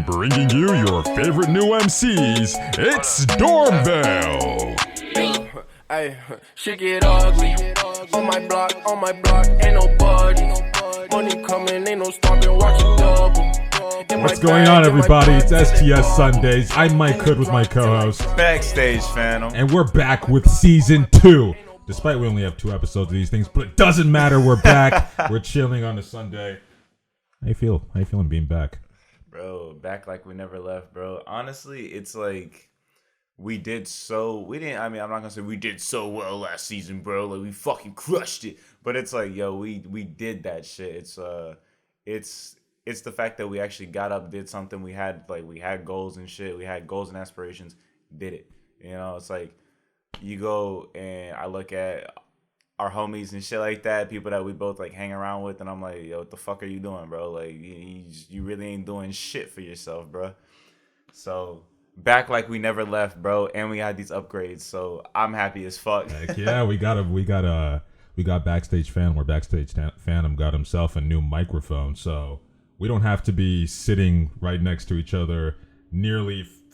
bringing you your favorite new MCs. It's Dormville. Ay, shit get ugly. On my block, ain't nobody. Money coming, ain't no stopping, watch it double. What's going on, everybody? It's STS Sundays. I'm Mike Hood with my co-host, Backstage Phantom. and we're back with Season 2. Despite we only have 2 episodes of these things, but it doesn't matter. We're back. We're chilling on a Sunday. How you feel? How you feeling being back? Bro, back like we never left, bro. Honestly, it's like I'm not gonna say we did so well last season, bro. Like we fucking crushed it. But it's like, yo, we did that shit. It's the fact that we actually got up, did something. We had goals and shit. We had goals and aspirations. Did it. You know, it's like you go and I look at our homies and shit like that, people that we both like hang around with, and I'm like, yo, what the fuck are you doing, bro? Like, you really ain't doing shit for yourself, bro. So back like we never left, bro, and we had these upgrades, so I'm happy as fuck. Heck yeah, we got Backstage Phantom, where Backstage Phantom got himself a new microphone, so we don't have to be sitting right next to each other,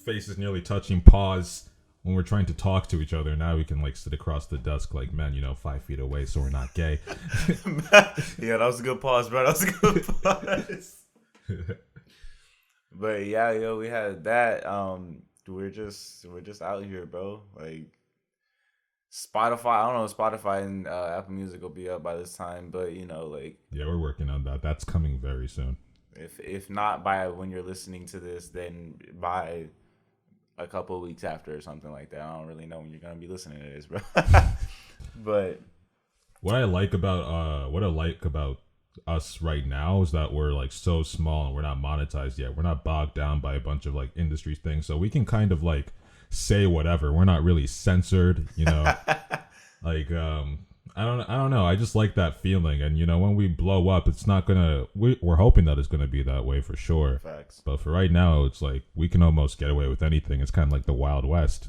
faces nearly touching, pause when we're trying to talk to each other. Now we can like sit across the desk like men, 5 feet away, so we're not gay. Yeah, that was a good pause, bro. That was a good pause. But yeah, yo, we had that. We're just out here, bro. Like Spotify, I don't know if Spotify and Apple Music will be up by this time, but like, yeah, we're working on that. That's coming very soon. If not by when you're listening to this, then by a couple of weeks after or something like that. I don't really know when you're gonna be listening to this, bro. But what I like about us right now is that we're like so small and we're not monetized yet. We're not bogged down by a bunch of like industry things, so we can kind of like say whatever. We're not really censored, like I don't know. I just like that feeling, and when we blow up, it's not gonna. We're hoping that it's gonna be that way for sure. Facts. But for right now, it's like we can almost get away with anything. It's kind of like the Wild West.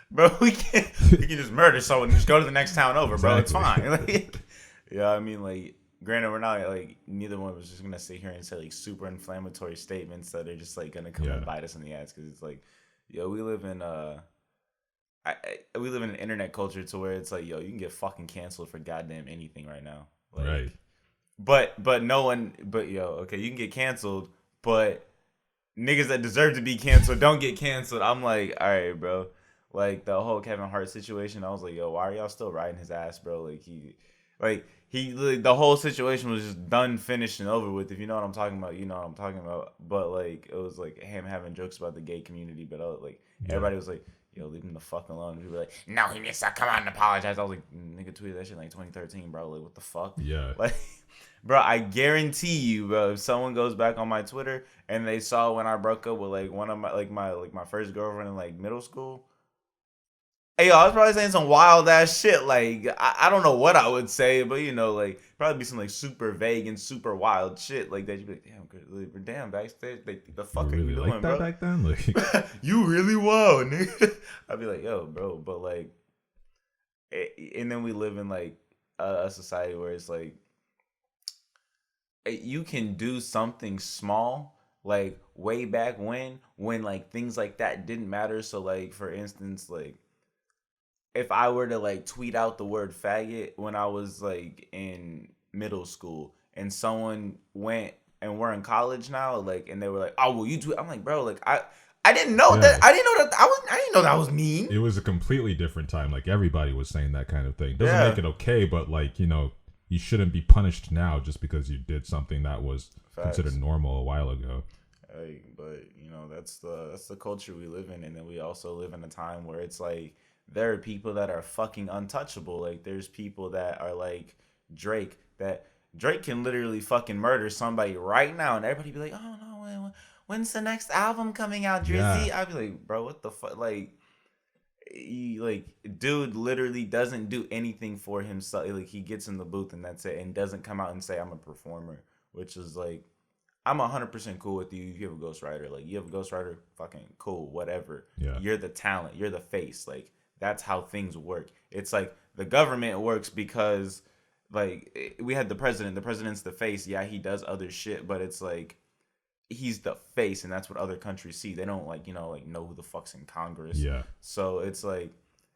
Bro, we can just murder someone and just go to the next town over, bro. Exactly. It's fine. Like, yeah, I mean, like, granted, we're not like neither one of us just gonna sit here and say like super inflammatory statements that are just like gonna come and bite us in the ass, because it's like, yo, we live in we live in an internet culture to where it's like, yo, you can get fucking canceled for goddamn anything right now. Like, right. But you can get canceled, but niggas that deserve to be canceled don't get canceled. I'm like, all right, bro. Like the whole Kevin Hart situation, I was like, yo, why are y'all still riding his ass, bro? The whole situation was just done, finished, and over with. If you know what I'm talking about, you know what I'm talking about. But like, it was like him having jokes about the gay community, but everybody was like, yo, leave him the fuck alone. People were like, no, he needs to come out and apologize. I was like, nigga tweeted that shit in like 2013, bro. Like, what the fuck? Yeah. Like, bro, I guarantee you, bro, if someone goes back on my Twitter and they saw when I broke up with like one of my first girlfriend in like middle school, hey, yo, I was probably saying some wild ass shit. Like, I don't know what I would say, but like probably be some like super vague and super wild shit like that. You'd be like, damn, Backstage, the fuck are you doing, like that bro? back then? Like, you really wild, nigga. I'd be like, yo, bro, but like, and then we live in like a society where it's like, you can do something small, like way back when like things like that didn't matter. So like, for instance, like, if I were to like tweet out the word faggot when I was like in middle school, and someone went and we're in college now, like, and they were like, oh, well, you tweet. I'm like, bro, like, I didn't know that. I didn't know that was mean. It was a completely different time. Like, everybody was saying that kind of thing. Doesn't make it okay, but like, you shouldn't be punished now just because you did something that was considered normal a while ago. Hey, but that's the culture we live in, and then we also live in a time where it's like, there are people that are fucking untouchable. Like, there's people that are like Drake, that Drake can literally fucking murder somebody right now, and everybody be like, oh no, when's the next album coming out, Drizzy? Yeah. I'd be like, bro, what the fuck? Like, dude literally doesn't do anything for himself. Like, he gets in the booth and that's it, and doesn't come out and say, I'm a performer, which is like, I'm 100% cool with you. You have a ghostwriter. Like, you have a ghostwriter, fucking cool, whatever. Yeah. You're the talent. You're the face. Like, that's how things work. It's like the government works because, like, we had the president. The president's the face. Yeah, he does other shit, but it's like, he's the face, and that's what other countries see. They don't like, like know who the fuck's in Congress. Yeah. So it's like,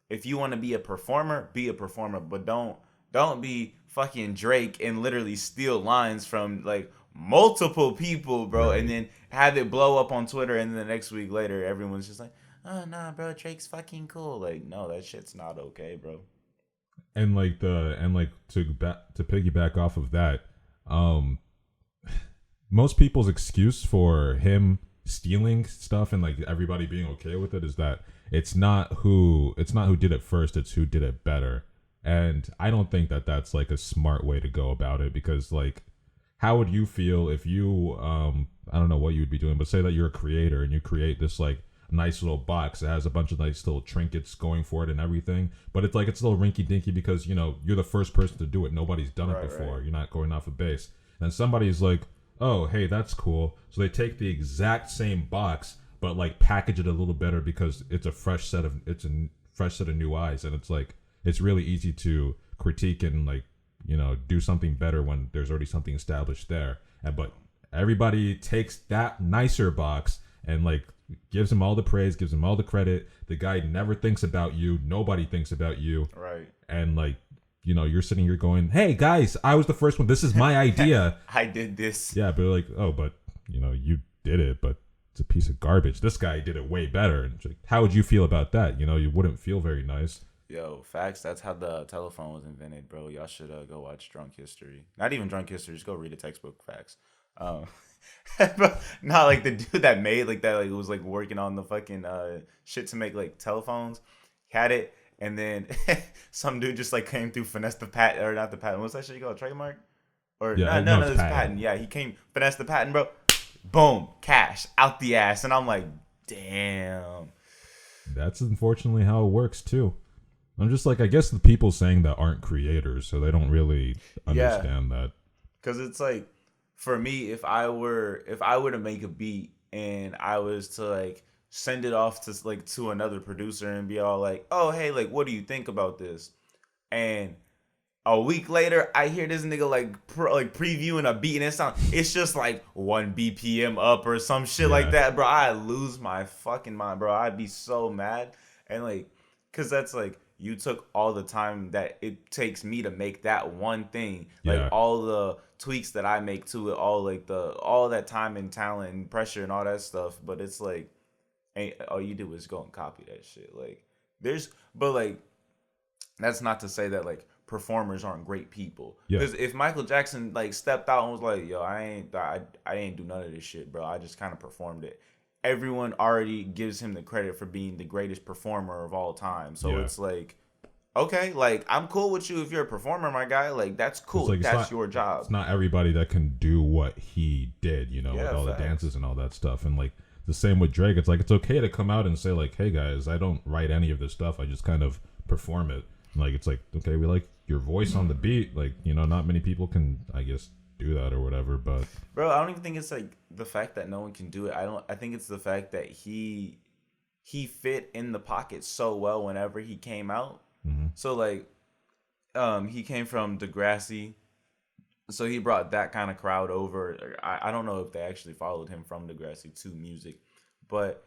if you want to be a performer, but don't be fucking Drake and literally steal lines from like multiple people, bro, Right. and then have it blow up on Twitter, and then the next week later, everyone's just like, oh nah, bro, Drake's fucking cool. Like, no, that shit's not okay, bro. And like to piggyback off of that, most people's excuse for him stealing stuff and like everybody being okay with it is that it's not who did it first, it's who did it better. And I don't think that that's like a smart way to go about it, because like, how would you feel if you I don't know what you would be doing, but say that you're a creator and you create this like nice little box that has a bunch of nice little trinkets going for it and everything, but it's like it's a little rinky dinky because you're the first person to do it, nobody's done it before, right. You're not going off a base, and somebody's like, oh hey, that's cool, so they take the exact same box but like package it a little better because it's a fresh set of new eyes, and it's like it's really easy to critique and like do something better when there's already something established there. But everybody takes that nicer box and like gives him all the praise, gives him all the credit. The guy never thinks about you. Nobody thinks about you. Right. And like, you're sitting here going, hey guys, I was the first one. This is my idea. I did this. Yeah, but like, oh, but you did it, but it's a piece of garbage. This guy did it way better. And like, how would you feel about that? You wouldn't feel very nice. Yo, facts. That's how the telephone was invented, bro. Y'all should go watch Drunk History. Not even Drunk History. Just go read a textbook. Facts. Not like the dude that made like that. Like was like working on the fucking shit to make like telephones. He had it, and then some dude just like came through, finesse the patent, or not the patent. What's that shit called? Trademark? Or yeah, no, it's patent. Yeah, he came, finesse the patent, bro. Boom, cash out the ass, and I'm like, damn. That's unfortunately how it works too. I'm just like, I guess the people saying that aren't creators, so they don't really understand that. Because it's like, for me, if I were to make a beat and I was to like send it off to another producer and be all like, oh hey, like what do you think about this? And a week later, I hear this nigga like previewing a beat and it's just like 1 BPM up or some shit like that, bro. I lose my fucking mind, bro. I'd be so mad. And like, cause that's like, you took all the time that it takes me to make that one thing, like all the tweaks that I make to it, all that time and talent and pressure and all that stuff. But it's like, all you do is go and copy that shit. Like but like, that's not to say that like performers aren't great people. Because if Michael Jackson like stepped out and was like, yo, I ain't do none of this shit, bro. I just kind of performed it. Everyone already gives him the credit for being the greatest performer of all time. So it's like, okay, like I'm cool with you if you're a performer, my guy. Like that's cool. Like, that's your job. It's not everybody that can do what he did, with all the dances and all that stuff. And like the same with Drake. It's like, it's okay to come out and say like, hey guys, I don't write any of this stuff. I just kind of perform it. And like, it's like, okay, we like your voice on the beat. Like, not many people can, I guess, do that or whatever. But bro, I don't even think it's like the fact that no one can do it. I think it's the fact that he fit in the pocket so well whenever he came out. Mm-hmm. So like he came from Degrassi, so he brought that kind of crowd over. I don't know if they actually followed him from Degrassi to music, but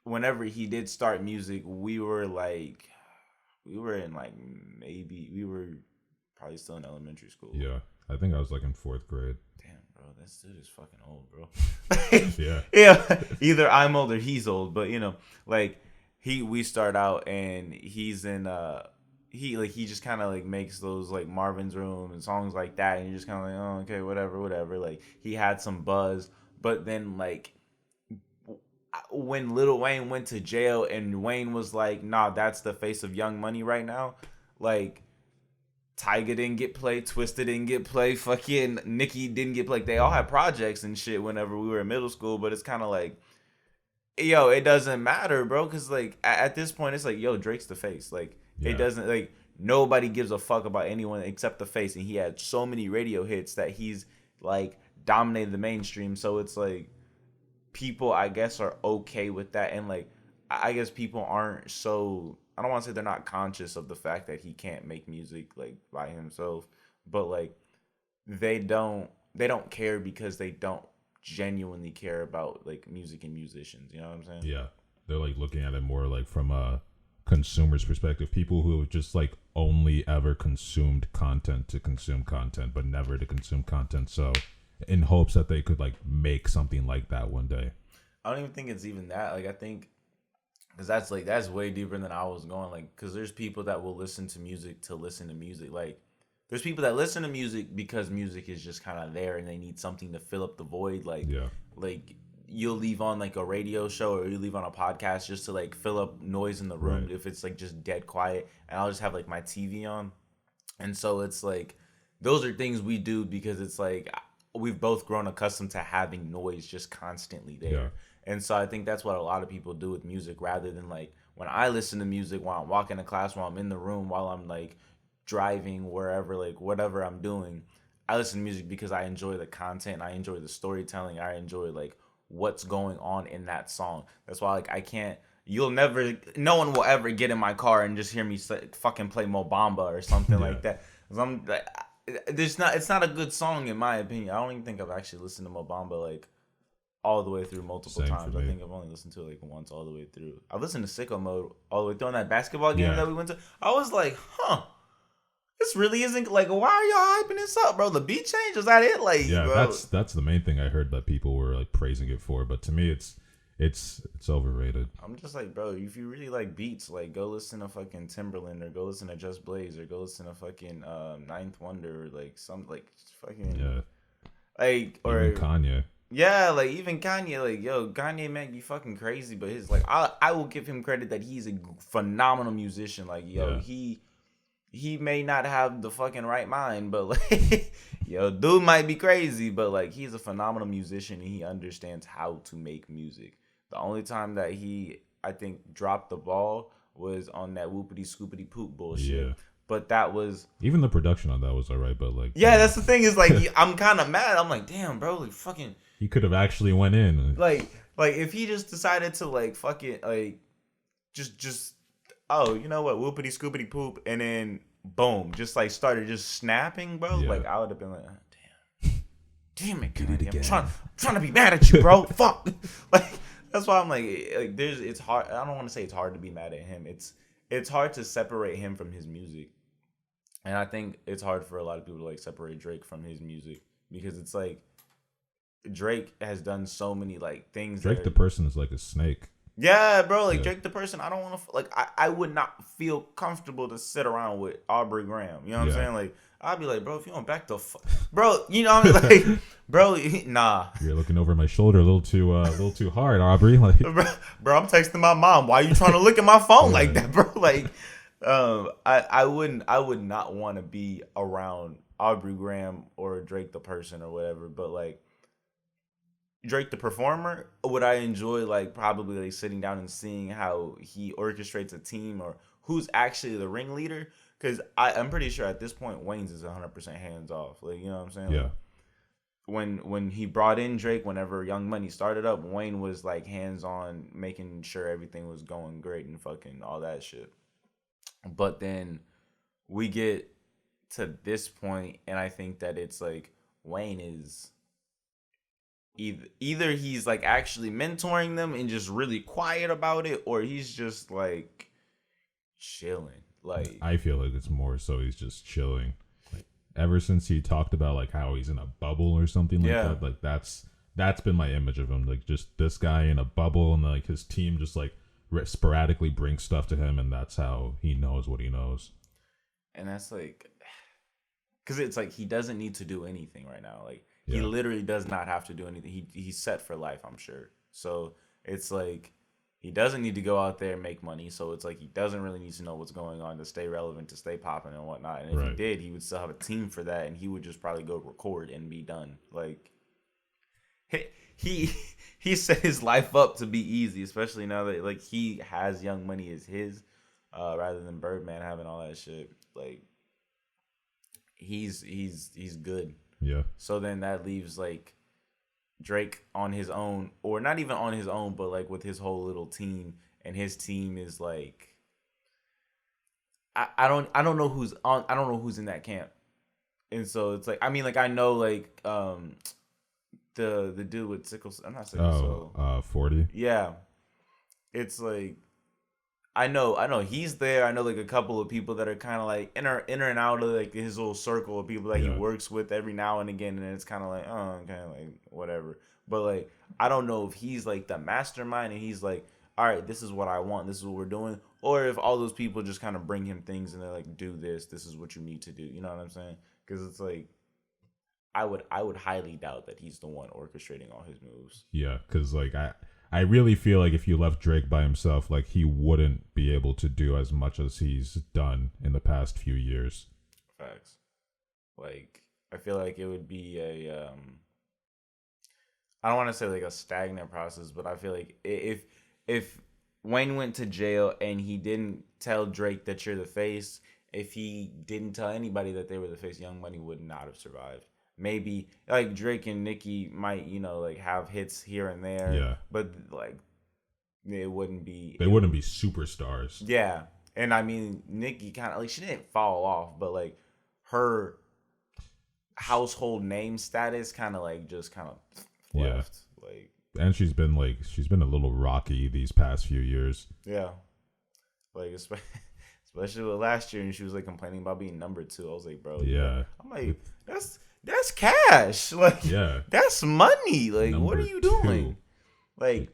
whenever he did start music, we were probably still in elementary school. Yeah, I think I was like in 4th grade. Damn, bro, this dude is fucking old, bro. Yeah. Either I'm old or he's old, but like we start out and he's in he just kind of like makes those like Marvin's Room and songs like that, and you're just kind of like, oh okay, whatever. Like he had some buzz, but then like when Lil Wayne went to jail and Wayne was like, nah, that's the face of Young Money right now, like Tyga didn't get played, Twista didn't get played, fucking Nicki didn't get played. They all had projects and shit whenever we were in middle school, but it's kind of like, yo, it doesn't matter, bro, because like at this point it's like, yo, Drake's the face. Like it doesn't, like nobody gives a fuck about anyone except the face, and he had so many radio hits that he's like dominated the mainstream. So it's like people, I guess, are okay with that, and like I guess people aren't so, I don't want to say they're not conscious of the fact that he can't make music like by himself, but like they don't care because they don't genuinely care about like music and musicians. You know what I'm saying? Yeah, they're like looking at it more like from a consumer's perspective. People who have just like only ever consumed content to consume content, but never to consume content. So, in hopes that they could like make something like that one day. I don't even think it's even that. Like I think, because that's way deeper than I was going. Like, because there's people that will listen to music to listen to music. Like, there's people that listen to music because music is just kind of there and they need something to fill up the void. Like, Yeah. like you'll leave on like a radio show or you leave on a podcast just to like fill up noise in the room Right. if it's like just dead quiet, and I'll just have like my TV on. And so it's like those are things we do because it's like we've both grown accustomed to having noise just constantly there. Yeah. And so I think that's what a lot of people do with music, rather than like when I listen to music while I'm walking to class, while I'm in the room, while I'm like driving wherever, like whatever I'm doing. I listen to music because I enjoy the content, I enjoy the storytelling, I enjoy like what's going on in that song. That's why like no one will ever get in my car and just hear me fucking play Mo Bamba or something like that. 'Cause I'm like, it's not a good song in my opinion. I don't even think I've actually listened to Mo Bamba like all the way through multiple Same times. for I me. think I've only listened to it like once all the way through. I listened to Sicko Mode all the way through on that basketball game that we went to. I was like, this really isn't like, why are y'all hyping this up, bro? The beat change, is that it? Like, Yeah, bro. that's the main thing I heard that people were like praising it for, but to me it's overrated. I'm just like, bro, if you really like beats, like go listen to fucking Timberland or go listen to Just Blaze or go listen to fucking Ninth Wonder or like some like fucking like or Even Kanye. yeah, like even Kanye, like yo, Kanye might be fucking crazy, but his like I will give him credit that he's a phenomenal musician. Like yo, he may not have the fucking right mind, but like yo, dude might be crazy, but like he's a phenomenal musician and he understands how to make music. The only time that he, I think, dropped the ball was on that whoopity scoopity poop bullshit. Yeah. But that was Even the production on that was alright, but like that's the thing is like I'm kind of mad. I'm like, damn, bro, like fucking he could have actually went in. like if he just decided to like fucking like just oh, you know what, whoopity scoopity poop, and then boom, just like started just snapping, bro. Yeah. Like I would have been like, damn it, Kanye, I'm trying to be mad at you, bro. Fuck, like that's why I'm like it's hard. I don't want to say it's hard to be mad at him. It's hard to separate him from his music, and I think it's hard for a lot of people to like separate Drake from his music because it's like Drake has done so many like things. Drake the person is like a snake. Yeah, bro. Like Drake the person, I don't want to like. I would not feel comfortable to sit around with Aubrey Graham. You know what I'm saying? Like I'd be like, bro, if you don't back the bro, you know what I mean? Like, bro, nah. You're looking over my shoulder a little too hard, Aubrey. Like, bro, I'm texting my mom. Why are you trying to look at my phone like that, bro? Like, I would not want to be around Aubrey Graham or Drake the person or whatever. But like Drake the performer, would I enjoy like probably like sitting down and seeing how he orchestrates a team or who's actually the ringleader? Because I'm pretty sure at this point Wayne's is 100% hands off. Like, you know what I'm saying? yeah. Like, when he brought in Drake, whenever Young Money started up, Wayne was like hands on, making sure everything was going great and fucking all that shit. But then we get to this point, and I think that it's like Wayne is either he's like actually mentoring them and just really quiet about it, or he's just like chilling. Like I feel like it's more so he's just chilling. Like ever since he talked about like how he's in a bubble or something like that, like that's been my image of him. Like just this guy in a bubble, and like his team just like sporadically brings stuff to him, and that's how he knows what he knows. And that's like, because it's like he doesn't need to do anything right now. Like he literally does not have to do anything. He's set for life, I'm sure. So it's like he doesn't need to go out there and make money. So it's like he doesn't really need to know what's going on to stay relevant, to stay popping and whatnot. And if he did, he would still have a team for that, and he would just probably go record and be done. Like he set his life up to be easy, especially now that like he has Young Money as his, rather than Birdman having all that shit. Like he's good. Yeah. So then that leaves like Drake on his own, or not even on his own, but like with his whole little team, and his team is like I don't know who's on, I don't know who's in that camp. And so it's like, I mean, like I know like the dude with sickle. I'm not sickle cell. 40. Yeah, it's like I know he's there. I know like a couple of people that are kind of like in and out of like his little circle of people that he works with every now and again, and it's kind of like kind of like whatever. But like I don't know if he's like the mastermind and he's like, all right, this is what I want, this is what we're doing, or if all those people just kind of bring him things and they're like, do this, this is what you need to do. You know what I'm saying? Because it's like I would highly doubt that he's the one orchestrating all his moves. Yeah, because like I really feel like if you left Drake by himself, like he wouldn't be able to do as much as he's done in the past few years. Facts. Like I feel like it would be a I don't want to say like a stagnant process, but I feel like if Wayne went to jail and he didn't tell Drake that you're the face, if he didn't tell anybody that they were the face, Young Money would not have survived. Maybe like Drake and Nicki might, like have hits here and there. Yeah. But like it wouldn't be. They wouldn't be superstars. Yeah. And I mean, Nicki kind of like she didn't fall off, but like her household name status kind of like just kind of left. Like, and she's been a little rocky these past few years. Yeah. Like especially with last year, and she was like complaining about being number 2. I was like, bro. Yeah. I'm like, that's cash. Like, yeah, that's money. Like, number what are you doing? Like,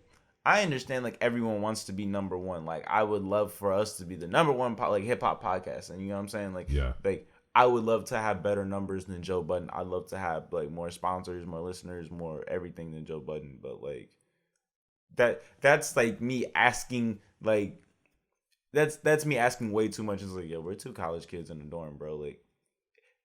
I understand like everyone wants to be number 1. Like, I would love for us to be the number 1 hip hop podcast, and you know what I'm saying? Like, like I would love to have better numbers than Joe Budden. I'd love to have like more sponsors, more listeners, more everything than Joe Budden. But like that's like me asking like that's me asking way too much. It's like, yo, we're 2 college kids in a dorm, bro. Like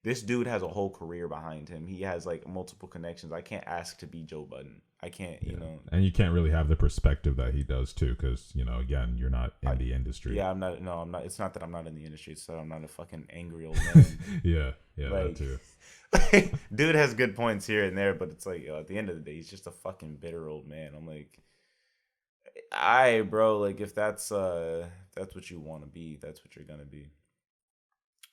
this dude has a whole career behind him. He has like multiple connections. I can't ask to be Joe Budden. I can't, you know. And you can't really have the perspective that he does too, because again, you're not in the industry. Yeah, I'm not. No, I'm not. It's not that I'm not in the industry. It's that I'm not a fucking angry old man. yeah, like, that too. Dude has good points here and there, but it's like, at the end of the day, he's just a fucking bitter old man. I'm like, bro, like if that's what you want to be, that's what you're gonna be.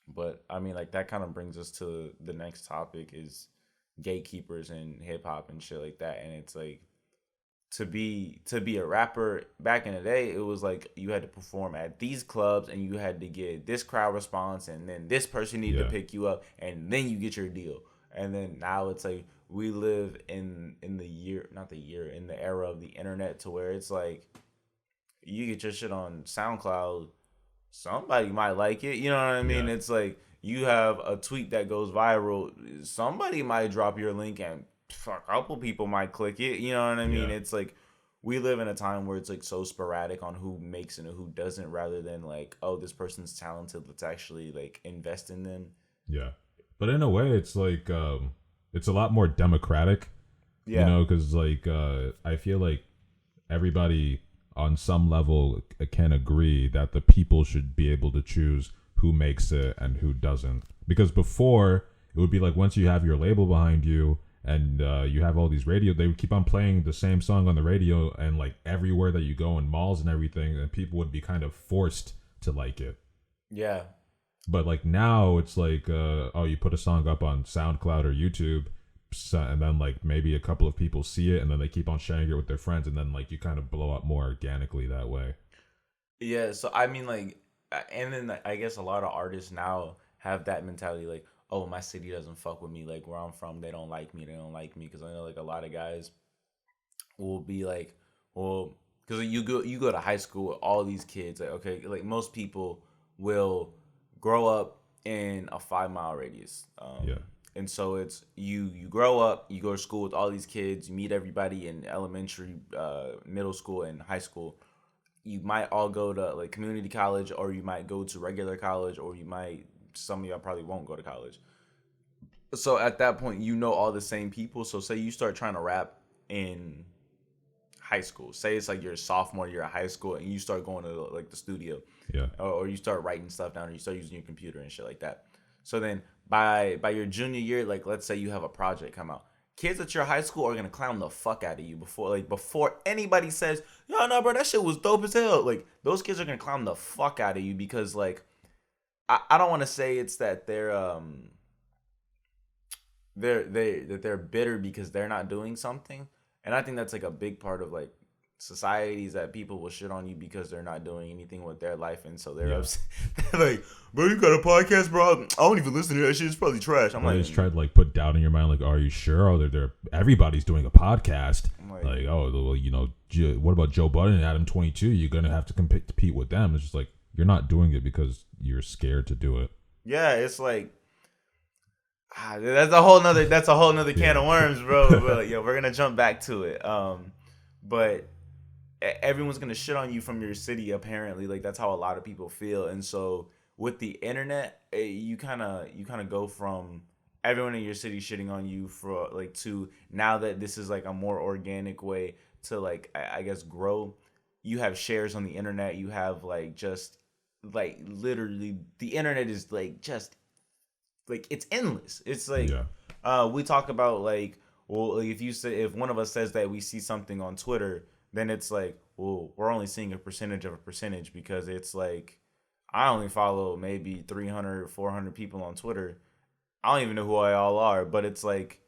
But I mean, like that kind of brings us to the next topic is gatekeepers in hip hop and shit like that. And it's like to be a rapper back in the day, it was like you had to perform at these clubs and you had to get this crowd response, and then this person needed to pick you up, and then you get your deal. And then now it's like we live in the era of the internet, to where it's like you get your shit on SoundCloud, somebody might like it, you know what I mean? It's like you have a tweet that goes viral, somebody might drop your link and a couple people might click it, you know what I mean? It's like we live in a time where it's like so sporadic on who makes it and who doesn't, rather than like, oh, this person's talented, let's actually like invest in them. Yeah. But in a way, it's like it's a lot more democratic, because like I feel like everybody on some level can agree that the people should be able to choose who makes it and who doesn't. Because before, it would be like once you have your label behind you and you have all these radio, they would keep on playing the same song on the radio and like everywhere that you go in malls and everything, and people would be kind of forced to like it. Yeah. But like now it's like, you put a song up on SoundCloud or YouTube, and then like maybe a couple of people see it and then they keep on sharing it with their friends, and then like you kind of blow up more organically that way. Yeah, so I mean like, and then I guess a lot of artists now have that mentality like, oh, my city doesn't fuck with me, like where I'm from, they don't like me, because I know like a lot of guys will be like, well, because you go to high school with all these kids, like, okay, like most people will grow up in a 5-mile radius. And so it's you grow up, you go to school with all these kids, you meet everybody in elementary, middle school, and high school. You might all go to like community college, or you might go to regular college, or some of y'all probably won't go to college. So at that point, all the same people. So say you start trying to rap in high school. Say it's like your sophomore year of high school, and you start going to like the studio. Yeah. Or you start writing stuff down, or you start using your computer and shit like that. So then by your junior year, like let's say you have a project come out, kids at your high school are gonna clown the fuck out of you before anybody says, yo, no, bro, that shit was dope as hell. Like those kids are gonna clown the fuck out of you, because like I don't want to say it's that they're they're bitter because they're not doing something, and I think that's like a big part of like societies that people will shit on you because they're not doing anything with their life, and so they're upset. They're like, bro, you got a podcast, bro? I don't even listen to that shit. It's probably trash. I'm like, just tried to like put doubt in your mind, like, are you sure? Oh, they're everybody's doing a podcast. Like, oh, well, you know, what about Joe Budden and Adam 22? You're gonna have to compete with them. It's just like you're not doing it because you're scared to do it. Yeah, it's like that's a whole nother can of worms, bro. But like, yo, we're gonna jump back to it. But everyone's gonna shit on you from your city. Apparently, like that's how a lot of people feel. And so with the internet, you kind of go from everyone in your city shitting on you for like to now that this is like a more organic way to like I guess grow. You have shares on the internet. You have like just like literally the internet is like just like it's endless. It's like we talk about like, well, like if one of us says that we see something on Twitter, then it's like, well, we're only seeing a percentage of a percentage because it's like I only follow maybe 300, 400 people on Twitter. I don't even know who I all are, but it's like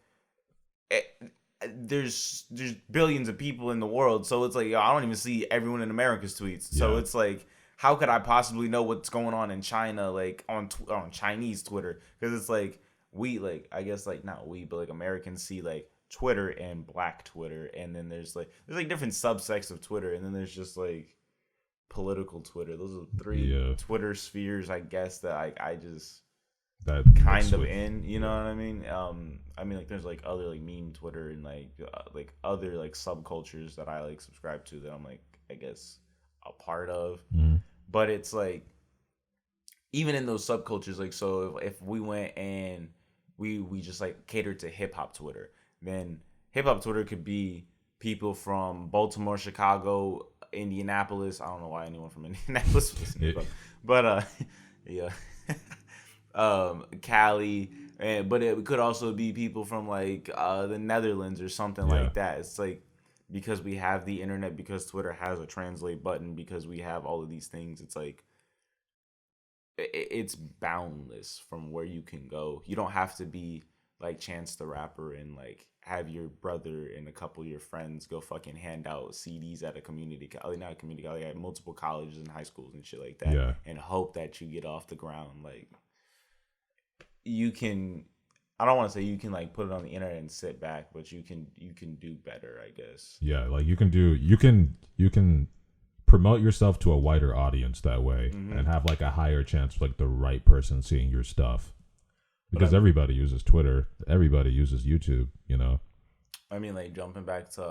there's billions of people in the world, so it's like yo, I don't even see everyone in America's tweets. So it's like, how could I possibly know what's going on in China, like on Chinese Twitter? Because it's like we like I guess like not we, but like Americans see like Twitter and Black Twitter, and then there's like different subsects of Twitter, and then there's just like political Twitter. Those are three Twitter spheres, I guess, that I just that kind of in, you know what I mean? I mean like there's like other like meme Twitter and like other like subcultures that I like subscribe to that I'm like I guess a part of. But it's like even in those subcultures, like so if we went and we just like catered to hip hop Twitter, then hip hop Twitter could be people from Baltimore, Chicago, Indianapolis. I don't know why anyone from Indianapolis was listening, but yeah. Cali, but it could also be people from like the Netherlands or something like that. It's like because we have the internet, because Twitter has a translate button, because we have all of these things, it's like it's boundless from where you can go. You don't have to be like Chance the Rapper and like have your brother and a couple of your friends go fucking hand out CDs at a community college, not a community college, at multiple colleges and high schools and shit like that, and hope that you get off the ground. Like you can, I don't want to say you can like put it on the internet and sit back, but you can do better, I guess. Yeah, like you can promote yourself to a wider audience that way, and have like a higher chance of like the right person seeing your stuff. Because everybody uses Twitter, everybody uses YouTube, you know. I mean, like jumping back to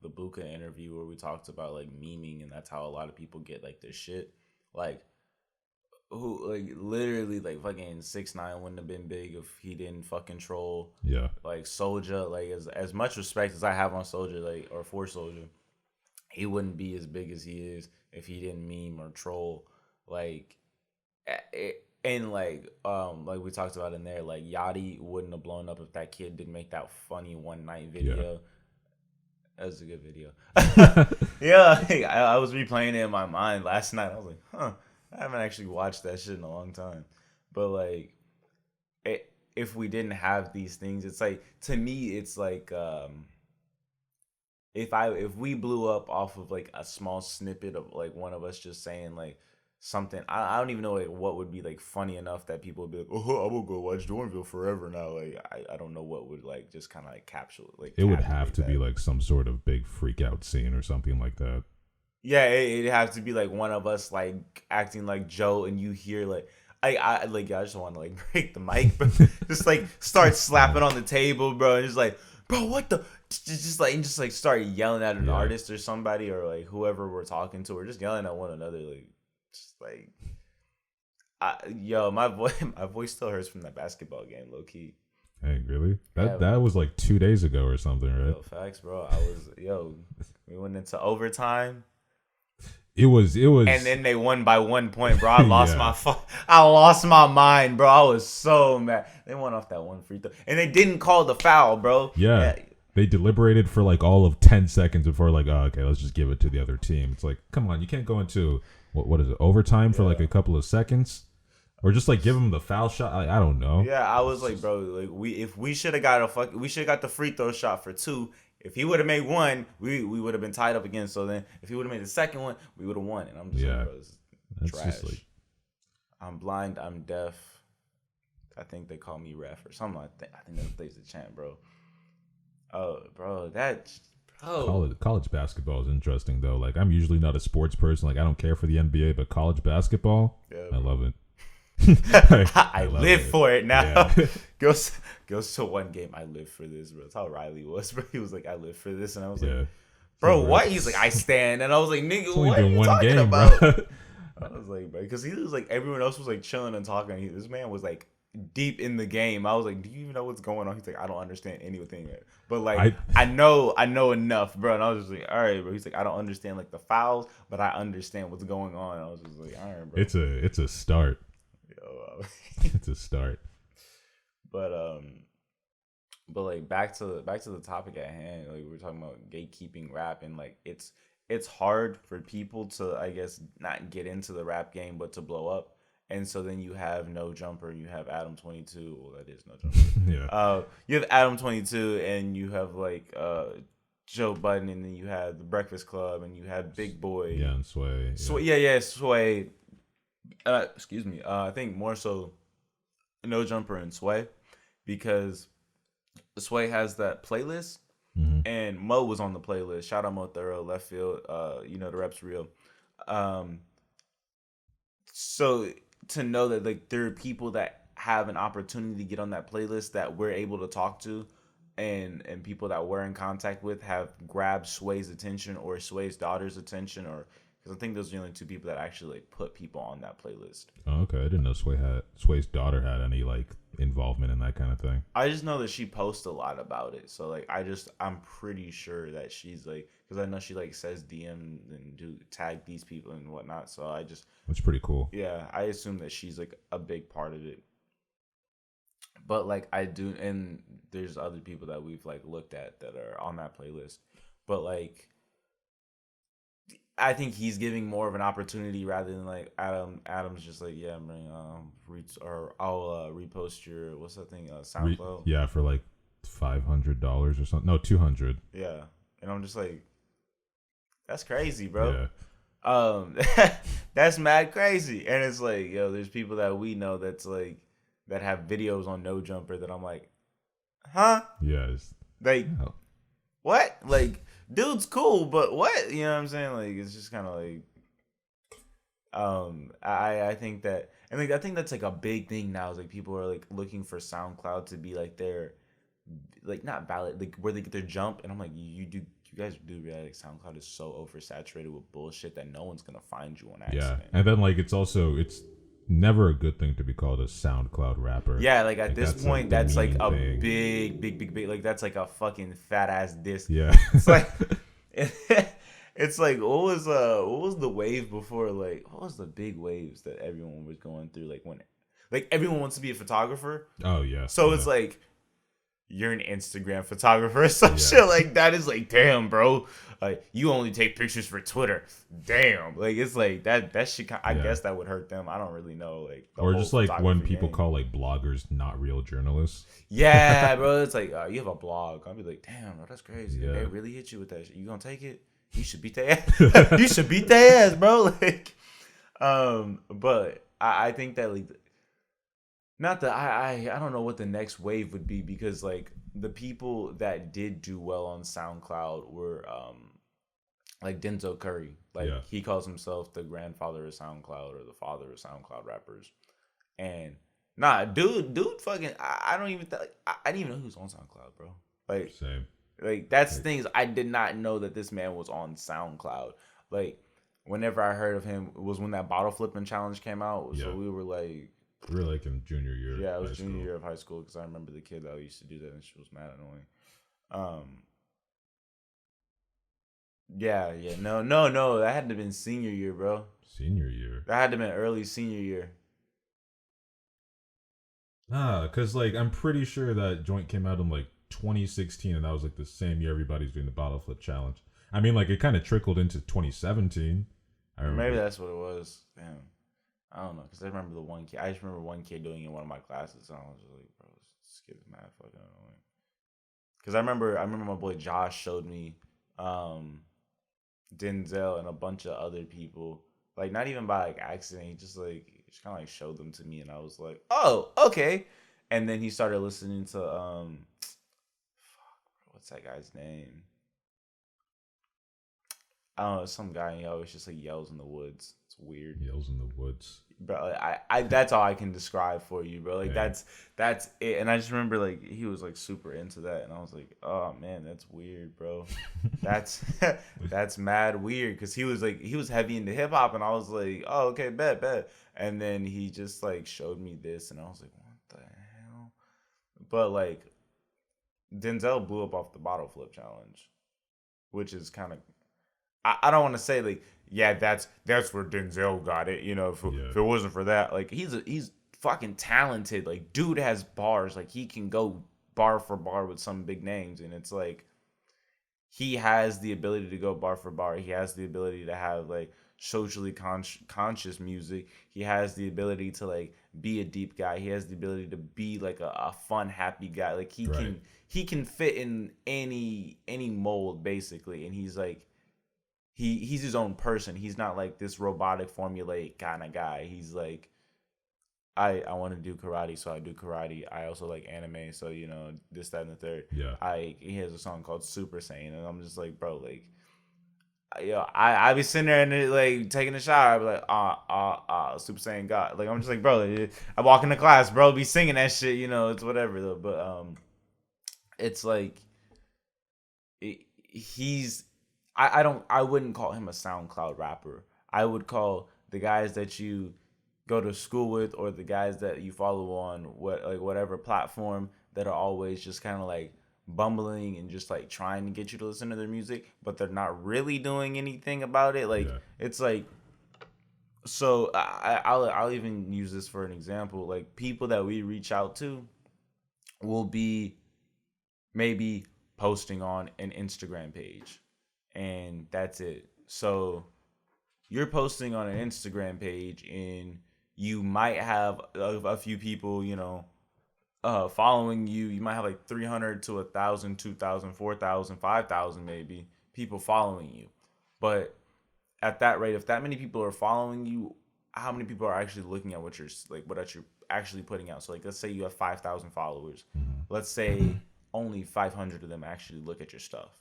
the Buka interview where we talked about like memeing, and that's how a lot of people get like their shit. Like who like literally like fucking 6ix9ine wouldn't have been big if he didn't fucking troll. Yeah. Like Soulja, like as much respect as I have on Soulja, like or for Soulja, he wouldn't be as big as he is if he didn't meme or troll. Like and like we talked about in there, like Yachty wouldn't have blown up if that kid didn't make that funny one night video. That was a good video. I was replaying it in my mind last night. I was like, I haven't actually watched that shit in a long time. But like if we didn't have these things, it's like, to me it's like if we blew up off of like a small snippet of like one of us just saying like something, I don't even know like what would be like funny enough that people would be like, oh, I will go watch Dormville forever now. Like I don't know what would like just kind of like capture like it would have to be like some sort of big freak out scene or something like that. Yeah, it'd have to be like one of us like acting like Joe, and you hear like I just want to like break the mic, but just like start slapping on the table, bro, and just like, bro, what the, just like start yelling at an artist or somebody or like whoever we're talking to, or just yelling at one another, like just like, my voice still hurts from that basketball game, low key. Hey, really? That was like 2 days ago or something, right? Yo, facts, bro. We went into overtime. It was, and then they won by 1 point, bro. I lost my mind, bro. I was so mad. They won off that one free throw, and they didn't call the foul, bro. Yeah. They deliberated for like all of 10 seconds before like, oh, okay, let's just give it to the other team. It's like, come on, you can't go into what is it, overtime for like a couple of seconds. Or just like give him the foul shot. I don't know. Yeah, I was like, bro, like we should have got we should have got the free throw shot for 2. If he would have made 1, we would have been tied up again. So then, if he would have made the second one, we would have won. And I'm just like, bro, this is trash. Just like... I'm blind. I'm deaf. I think they call me ref or something like that. I think that's the chant, bro. Oh, bro, College basketball is interesting though. Like I'm usually not a sports person. Like I don't care for the NBA, but college basketball, I love it. I live for it now. Yeah. goes to one game. I live for this, bro. That's how Riley was, bro. He was like, I live for this, and I was like, bro, what? He's like, I stand, and I was like, nigga, what are you talking about? Bro. I was like, bro, because he was like, everyone else was like chilling and talking. This man was like deep in the game. I was like, do you even know what's going on? He's like, I don't understand anything, but like I know enough, bro. And I was just like, all right, bro. He's like, I don't understand like the fouls, but I understand what's going on. And I was just like, all right, bro. It's a start. It's a start. But like back to the topic at hand. Like we were talking about gatekeeping rap, and like it's hard for people to, I guess, not get into the rap game, but to blow up. And so then you have No Jumper, you have Adam 22. Well, that is No Jumper. Yeah. You have Adam 22, and you have like Joe Budden, and then you have the Breakfast Club, and you have Big Boy. Yeah, and Sway. Sway. Excuse me. I think more so No Jumper and Sway, because Sway has that playlist, and Mo was on the playlist. Shout out Mo Thorough, left field. The rep's real. So to know that like there are people that have an opportunity to get on that playlist that we're able to talk to, and people that we're in contact with have grabbed Sway's attention or Sway's daughter's attention, or because I think those are the only 2 people that actually like put people on that playlist. Oh, okay. I didn't know Sway's daughter had any like involvement in that kind of thing. I just know that she posts a lot about it. So like I'm pretty sure that she's like, because I know she like says DM and tag these people and whatnot. So that's pretty cool. Yeah, I assume that she's like a big part of it. But like I do, and there's other people that we've like looked at that are on that playlist. But like I think he's giving more of an opportunity rather than like Adam's just like, yeah, man, I'll repost your what's that thing, SoundCloud. Yeah, for like $500 or something. No, $200. Yeah, and I'm just like, that's crazy, bro. Yeah. That's mad crazy, and it's like, yo, there's people that we know that's like that have videos on No Jumper that I'm like, huh? Yes. Like, what? Like. Dude's cool, but what? You know what I'm saying? Like, it's just kind of like, I think that, and like I think that's like a big thing now. Is like people are like looking for SoundCloud to be like their, like not valid, like where they get their jump. And I'm like, you guys do realize like SoundCloud is so oversaturated with bullshit that no one's gonna find you on accident. Yeah, and then like it's never a good thing to be called a SoundCloud rapper. Yeah, like at this point, that's like a big, like that's like a fucking fat ass disc. Yeah, it's like, it's like what was the wave before? Like what was the big waves that everyone was going through? Like when, like everyone wants to be a photographer. Oh yeah. So it's like you're an Instagram photographer or some shit like that. Is like, damn, bro. Like you only take pictures for Twitter. Damn. Like it's like that shit. I guess that would hurt them. I don't really know. Like or just like when people call like bloggers not real journalists. Yeah, bro. It's like you have a blog. I'll be like, damn, bro, that's crazy. Yeah. They really hit you with that shit. You gonna take it? You should beat their ass. You should beat their ass, bro. Like, but I think that like. Not that I don't know what the next wave would be, because like the people that did do well on SoundCloud were like Denzel Curry. Like he calls himself the grandfather of SoundCloud or the father of SoundCloud rappers. And dude fucking I don't even I didn't even know he was on SoundCloud, bro. Like same. Like that's things I did not know that this man was on SoundCloud. Like whenever I heard of him, it was when that bottle flipping challenge came out. So we were like in junior year. Yeah, it was junior year of high school, because I remember the kid that used to do that, and she was mad annoying. Yeah. No. That had to have been senior year, bro. Senior year. That had to have been early senior year. Because like I'm pretty sure that joint came out in like 2016, and that was like the same year everybody's doing the bottle flip challenge. I mean, like it kind of trickled into 2017. I remember. Maybe that's what it was. Damn. I don't know, because I remember the one kid. I just remember one kid doing it in one of my classes, and I was just like, bro, this kid's mad fucking annoying. Because I remember my boy Josh showed me Denzel and a bunch of other people, like not even by like accident. He just kind of like showed them to me, and I was like, oh, okay. And then he started listening to what's that guy's name? I don't know, some guy, and he always just like yells in the woods. It's weird. Yells in the woods. Bro, I that's all I can describe for you, bro. Like Yeah. that's it. And I just remember like he was like super into that, and I was like, oh man, that's weird, bro. That's that's mad weird, because he was heavy into hip hop, and I was like, oh okay, bet. And then he just like showed me this, and I was like, what the hell? But like Denzel blew up off the bottle flip challenge, which is kind of, I don't want to say like, yeah, that's where Denzel got it. You know, if it wasn't for that, like he's fucking talented. Like dude has bars. Like he can go bar for bar with some big names, and it's like he has the ability to go bar for bar. He has the ability to have like socially conscious music. He has the ability to like be a deep guy. He has the ability to be like a fun, happy guy. Like he can fit in any mold basically, and he's like. He's his own person. He's not like this robotic formulaic kind of guy. He's like, I want to do karate, so I do karate. I also like anime, so you know this, that, and the third. Yeah. He has a song called Super Saiyan, and I'm just like, bro, like, I be sitting there and like taking a shower. I be like, Super Saiyan God. Like I'm just like, bro, I walk into class, bro, be singing that shit. You know, it's whatever though. But it's like, he's. I wouldn't call him a SoundCloud rapper. I would call the guys that you go to school with, or the guys that you follow on whatever platform, that are always just kind of like bumbling and just like trying to get you to listen to their music, but they're not really doing anything about it. Like it's like, so I'll even use this for an example. Like people that we reach out to will be maybe posting on an Instagram page. And that's it. So you're posting on an Instagram page, and you might have a few people, you know, following you. You might have like 300 to 1,000, 2,000, 4,000, 5,000 maybe people following you. But at that rate, if that many people are following you, how many people are actually looking at what you're actually putting out? So like, let's say you have 5,000 followers. Let's say only 500 of them actually look at your stuff.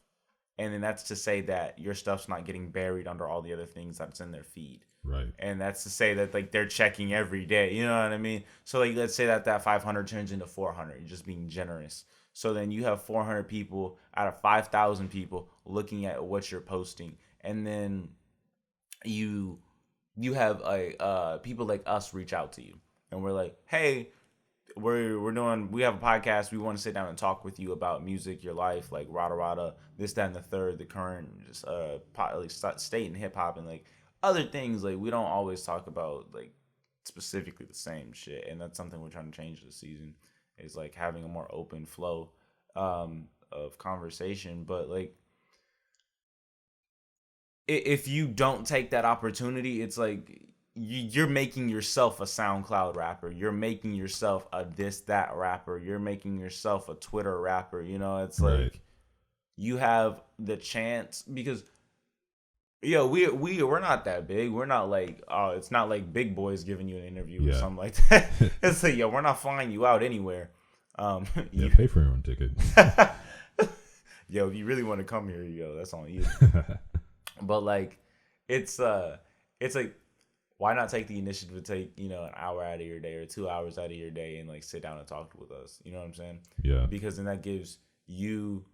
And then that's to say that your stuff's not getting buried under all the other things that's in their feed. Right. And that's to say that like they're checking every day. You know what I mean? So like, let's say that 500 turns into 400. You're just being generous. So then you have 400 people out of 5,000 people looking at what you're posting. And then you have people like us reach out to you. And we're like, hey, we have a podcast. We want to sit down and talk with you about music, your life, like rada, this, that, and the third, the current just state in hip hop, and like other things. Like we don't always talk about like specifically the same shit, and that's something we're trying to change this season, is like having a more open flow of conversation. But like, if you don't take that opportunity, it's like you're making yourself a SoundCloud rapper. You're making yourself a this, that rapper. You're making yourself a Twitter rapper. You know, it's like you have the chance, because we're not that big. We're not like, it's not like Big Boy's giving you an interview or something like that. It's like, we're not flying you out anywhere. You pay for your own ticket. If you really want to come here, that's on you. But like, it's like, why not take the initiative to take, an hour out of your day or 2 hours out of your day and like sit down and talk with us? You know what I'm saying? Yeah. Because then that gives you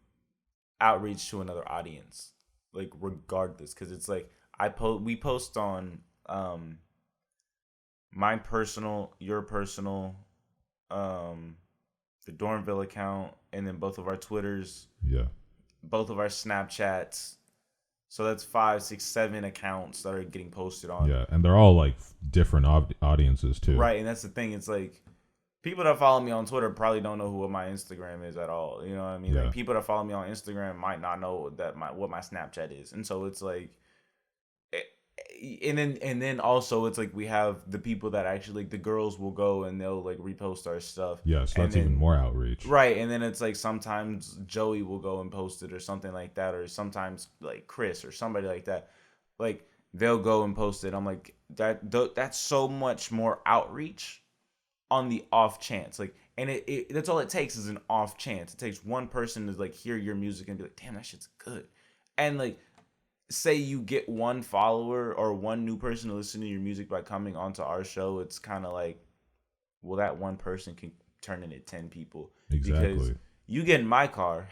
outreach to another audience, like regardless. Because it's like we post on my personal, your personal, the Dormville account, and then both of our Twitters. Yeah. Both of our Snapchats. So that's 5, 6, 7 accounts that are getting posted on. Yeah, and they're all like different audiences too. Right, and that's the thing. It's like people that follow me on Twitter probably don't know who my Instagram is at all. You know what I mean? Yeah. Like people that follow me on Instagram might not know what my Snapchat is, and so it's like, and then also it's like we have the people that actually like the girls will go and they'll like repost our stuff. Yeah, so And that's then, even more outreach. right, and then it's like sometimes Joey will go and post it or something like that, or sometimes like Chris or somebody like that, like they'll go and post it. I'm like that's so much more outreach on the off chance, like, and it that's all it takes is an off chance. It takes one person to like hear your music and be like, damn, that shit's good, and like say you get one follower or one new person to listen to your music by coming onto our show. It's kind of like, well, that one person can turn into 10 people. Exactly. Because you get in my car,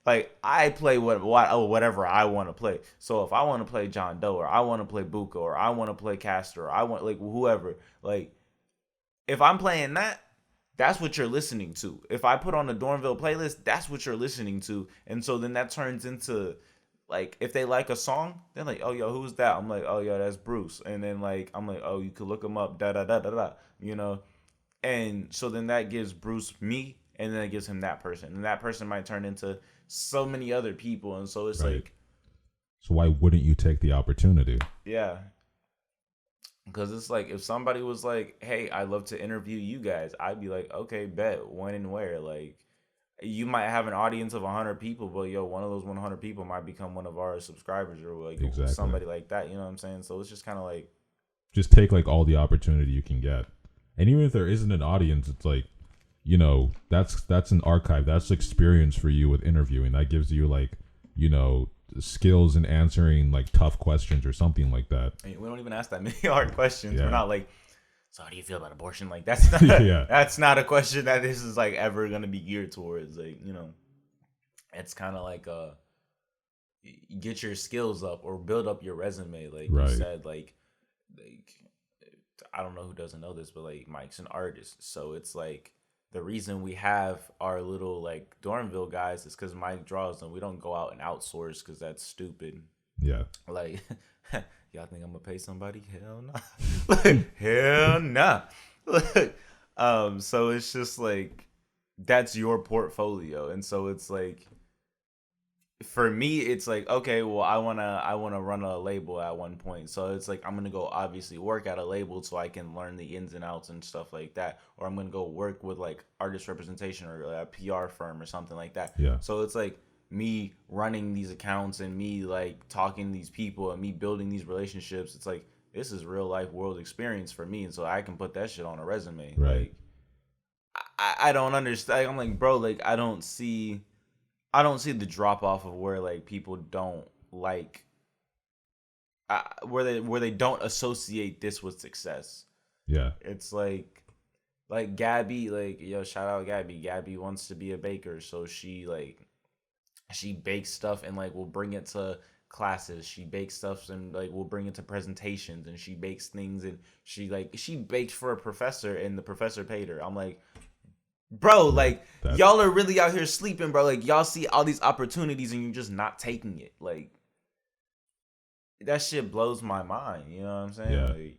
like I play whatever I want to play. So if I want to play John Doe or I want to play Buka or I want to play Castor or I want like whoever, like if I'm playing that, that's what you're listening to. If I put on a Dormville playlist, that's what you're listening to. And so then that turns into like if they like a song, they're like, oh yo, who's that? I'm like, oh yo, that's Bruce. And then like I'm like, oh, you could look him up, da da da da da, you know. And so then that gives Bruce me, and then it gives him that person, and that person might turn into so many other people. And so it's Right. like, So why wouldn't you take the opportunity? yeah, because it's like if somebody was like, hey, I'd love to interview you guys, I'd be like, okay, bet, when and where. Like you might have an audience of 100 people, but yo, one of those 100 people might become one of our subscribers or like Exactly. somebody like that. You know what I'm saying? So it's just kind of like, Just take like all the opportunity you can get. And even if there isn't an audience, it's like, you know, that's an archive. That's experience for you with interviewing. That gives you like, you know, skills in answering like tough questions or something like that. we don't even ask that many hard questions. Yeah. We're not like, so how do you feel about abortion? Like that's not, Yeah. that's not a question that this is like ever gonna be geared towards. Like, you know, it's kind of like get your skills up or build up your resume. Like Right. you said, like I don't know who doesn't know this, but like Mike's an artist, so it's like the reason we have our little like Dormville guys is because Mike draws them. We don't go out and outsource because that's stupid. Yeah. Like, y'all think I'm gonna pay somebody? Hell no. Hell no. So it's just like that's your portfolio, and so it's like for me, it's like, okay, well, I wanna run a label at one point, so it's like I'm gonna go obviously work at a label so I can learn the ins and outs and stuff like that, or I'm gonna go work with like artist representation or a PR firm or something like that. Yeah. So it's like me running these accounts and me like talking to these people and me building these relationships. It's like this is real life world experience for me, and so I can put that shit on a resume. Right. Like I don't understand. I'm like, bro, like I don't see the drop off of where like people don't like where they don't associate this with success. Yeah. It's like Gabby, like yo, shout out Gabby. Gabby wants to be a baker, so she bakes stuff and like will bring it to classes. She bakes stuff and like will bring it to presentations, and she bakes things and she baked for a professor and the professor paid her. I'm like, bro, like y'all are really out here sleeping, bro. Like y'all see all these opportunities and you're just not taking it. Like that shit blows my mind. You know what I'm saying? Yeah. Like,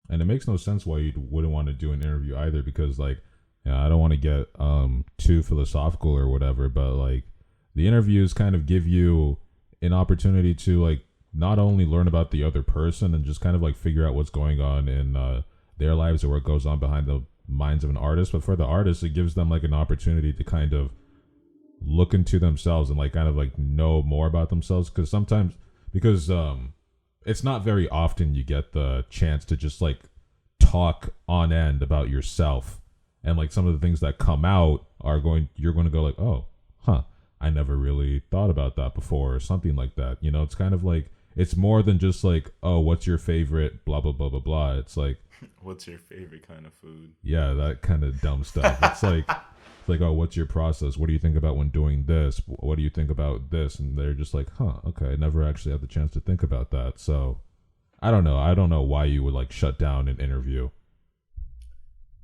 And it makes no sense why you wouldn't want to do an interview either, because like, you know, I don't want to get too philosophical or whatever, but like the interviews kind of give you an opportunity to like not only learn about the other person and just kind of like figure out what's going on in their lives or what goes on behind the minds of an artist, but for the artist it gives them like an opportunity to kind of look into themselves and like kind of like know more about themselves, because it's not very often you get the chance to just like talk on end about yourself, and like some of the things that come out you're going to go like, oh, huh, I never really thought about that before or something like that. You know, it's kind of like it's more than just like, oh, what's your favorite blah blah blah blah blah. It's like, what's your favorite kind of food? Yeah, that kind of dumb stuff. It's like, oh, what's your process? What do you think about when doing this? What do you think about this? And they're just like, huh, okay, I never actually had the chance to think about that. So I don't know why you would like shut down an interview.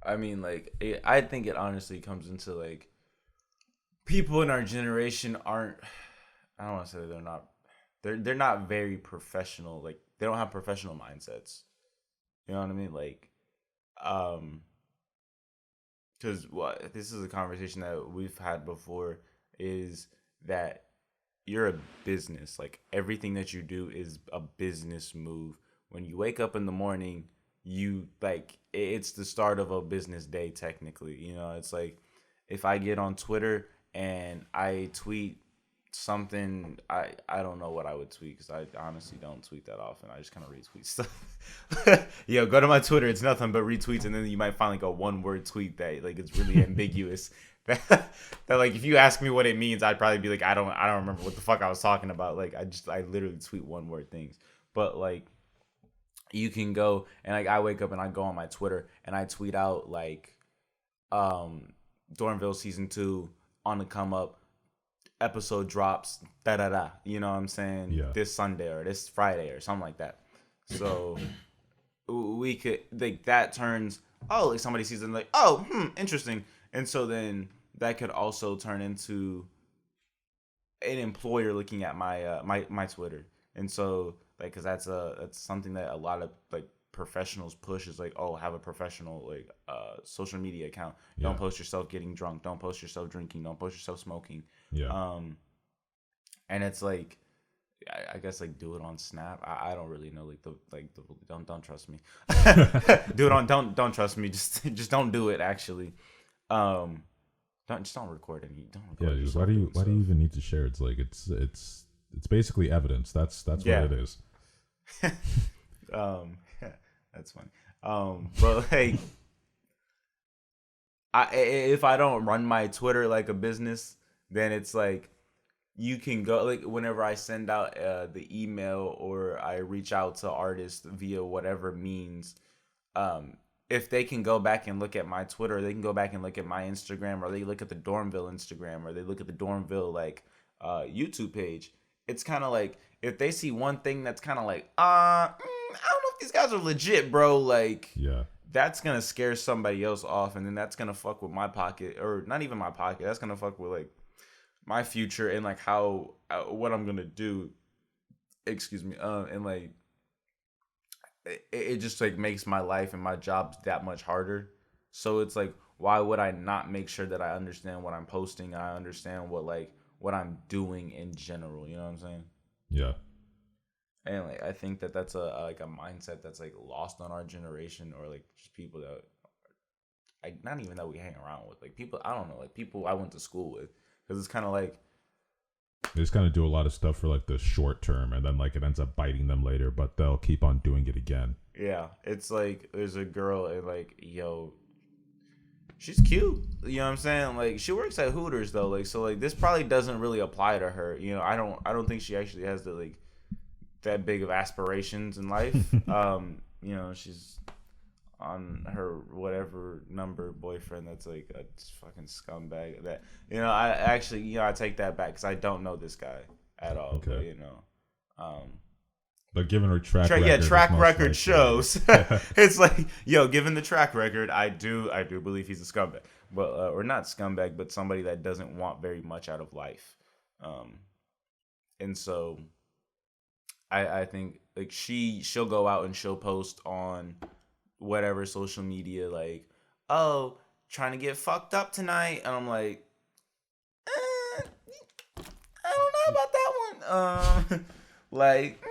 I mean, like, I think it honestly comes into like people in our generation aren't. I don't want to say they're not. They're not very professional. Like they don't have professional mindsets. You know what I mean? Like, because this is a conversation that we've had before, is that you're a business. Like everything that you do is a business move. When you wake up in the morning, you like it's the start of a business day technically. You know, it's like if I get on Twitter and I tweet something, I don't know what I would tweet because I honestly don't tweet that often. I just kind of retweet stuff. Yo, go to my Twitter. It's nothing but retweets, and then you might find like a one word tweet that like it's really ambiguous. That like if you ask me what it means, I'd probably be like I don't remember what the fuck I was talking about. Like I literally tweet one word things. But like you can go and like I wake up and I go on my Twitter and I tweet out like Dormville season 2 on the come up, episode drops, da da da. You know what I'm saying? Yeah. This Sunday or this Friday or something like that. So we could like that turns like somebody sees it and like interesting. And so then that could also turn into an employer looking at my my Twitter. And so like because that's something that a lot of like professionals push is like, oh, have a professional like social media account. Yeah. Don't post yourself getting drunk. Don't post yourself drinking. Don't post yourself smoking. Yeah. And it's like I guess like do it on Snap. I don't really know like the don't trust me. Do it on don't trust me. Just don't do it actually. Don't record any. Don't record Yeah, dude, why do you even need to share? It's like it's basically evidence. That's what it is. That's funny. But like, if I don't run my Twitter like a business, then it's like you can go like whenever I send out the email or I reach out to artists via whatever means, if they can go back and look at my Twitter, they can go back and look at my Instagram, or they look at the Dormville Instagram, or they look at the Dormville like YouTube page. It's kind of like if they see one thing that's kind of like, I don't know if these guys are legit, bro. Like, yeah, that's gonna scare somebody else off, and then that's gonna fuck with my pocket, or not even my pocket. That's gonna fuck with like my future and like how what I'm gonna do. Excuse me. And like it just like makes my life and my job that much harder. So it's like, why would I not make sure that I understand what I'm posting and I understand what I'm doing in general? You know what I'm saying? Yeah. And like I think that's a mindset that's like lost on our generation, or like just people that like not even that we hang around with, like people I don't know, like people I went to school with, because it's kind of like they just kind of do a lot of stuff for like the short term, and then like it ends up biting them later, but they'll keep on doing it again. Yeah, it's like there's a girl and like she's cute, you know what I'm saying? Like she works at Hooters though, like so like this probably doesn't really apply to her. You know, I don't think she actually has the like that big of aspirations in life. You know, she's on her whatever number boyfriend that's like a fucking scumbag. That, you know, I actually, you know, I take that back because I don't know this guy at all. Okay. But, you know, but given her track record, yeah, track record likely. shows. It's like, yo, given the track record, I do believe he's a scumbag, but or not scumbag, but somebody that doesn't want very much out of life. And so I think like she'll go out and she'll post on whatever social media like, oh, trying to get fucked up tonight, and I'm like, I don't know about that one. Like,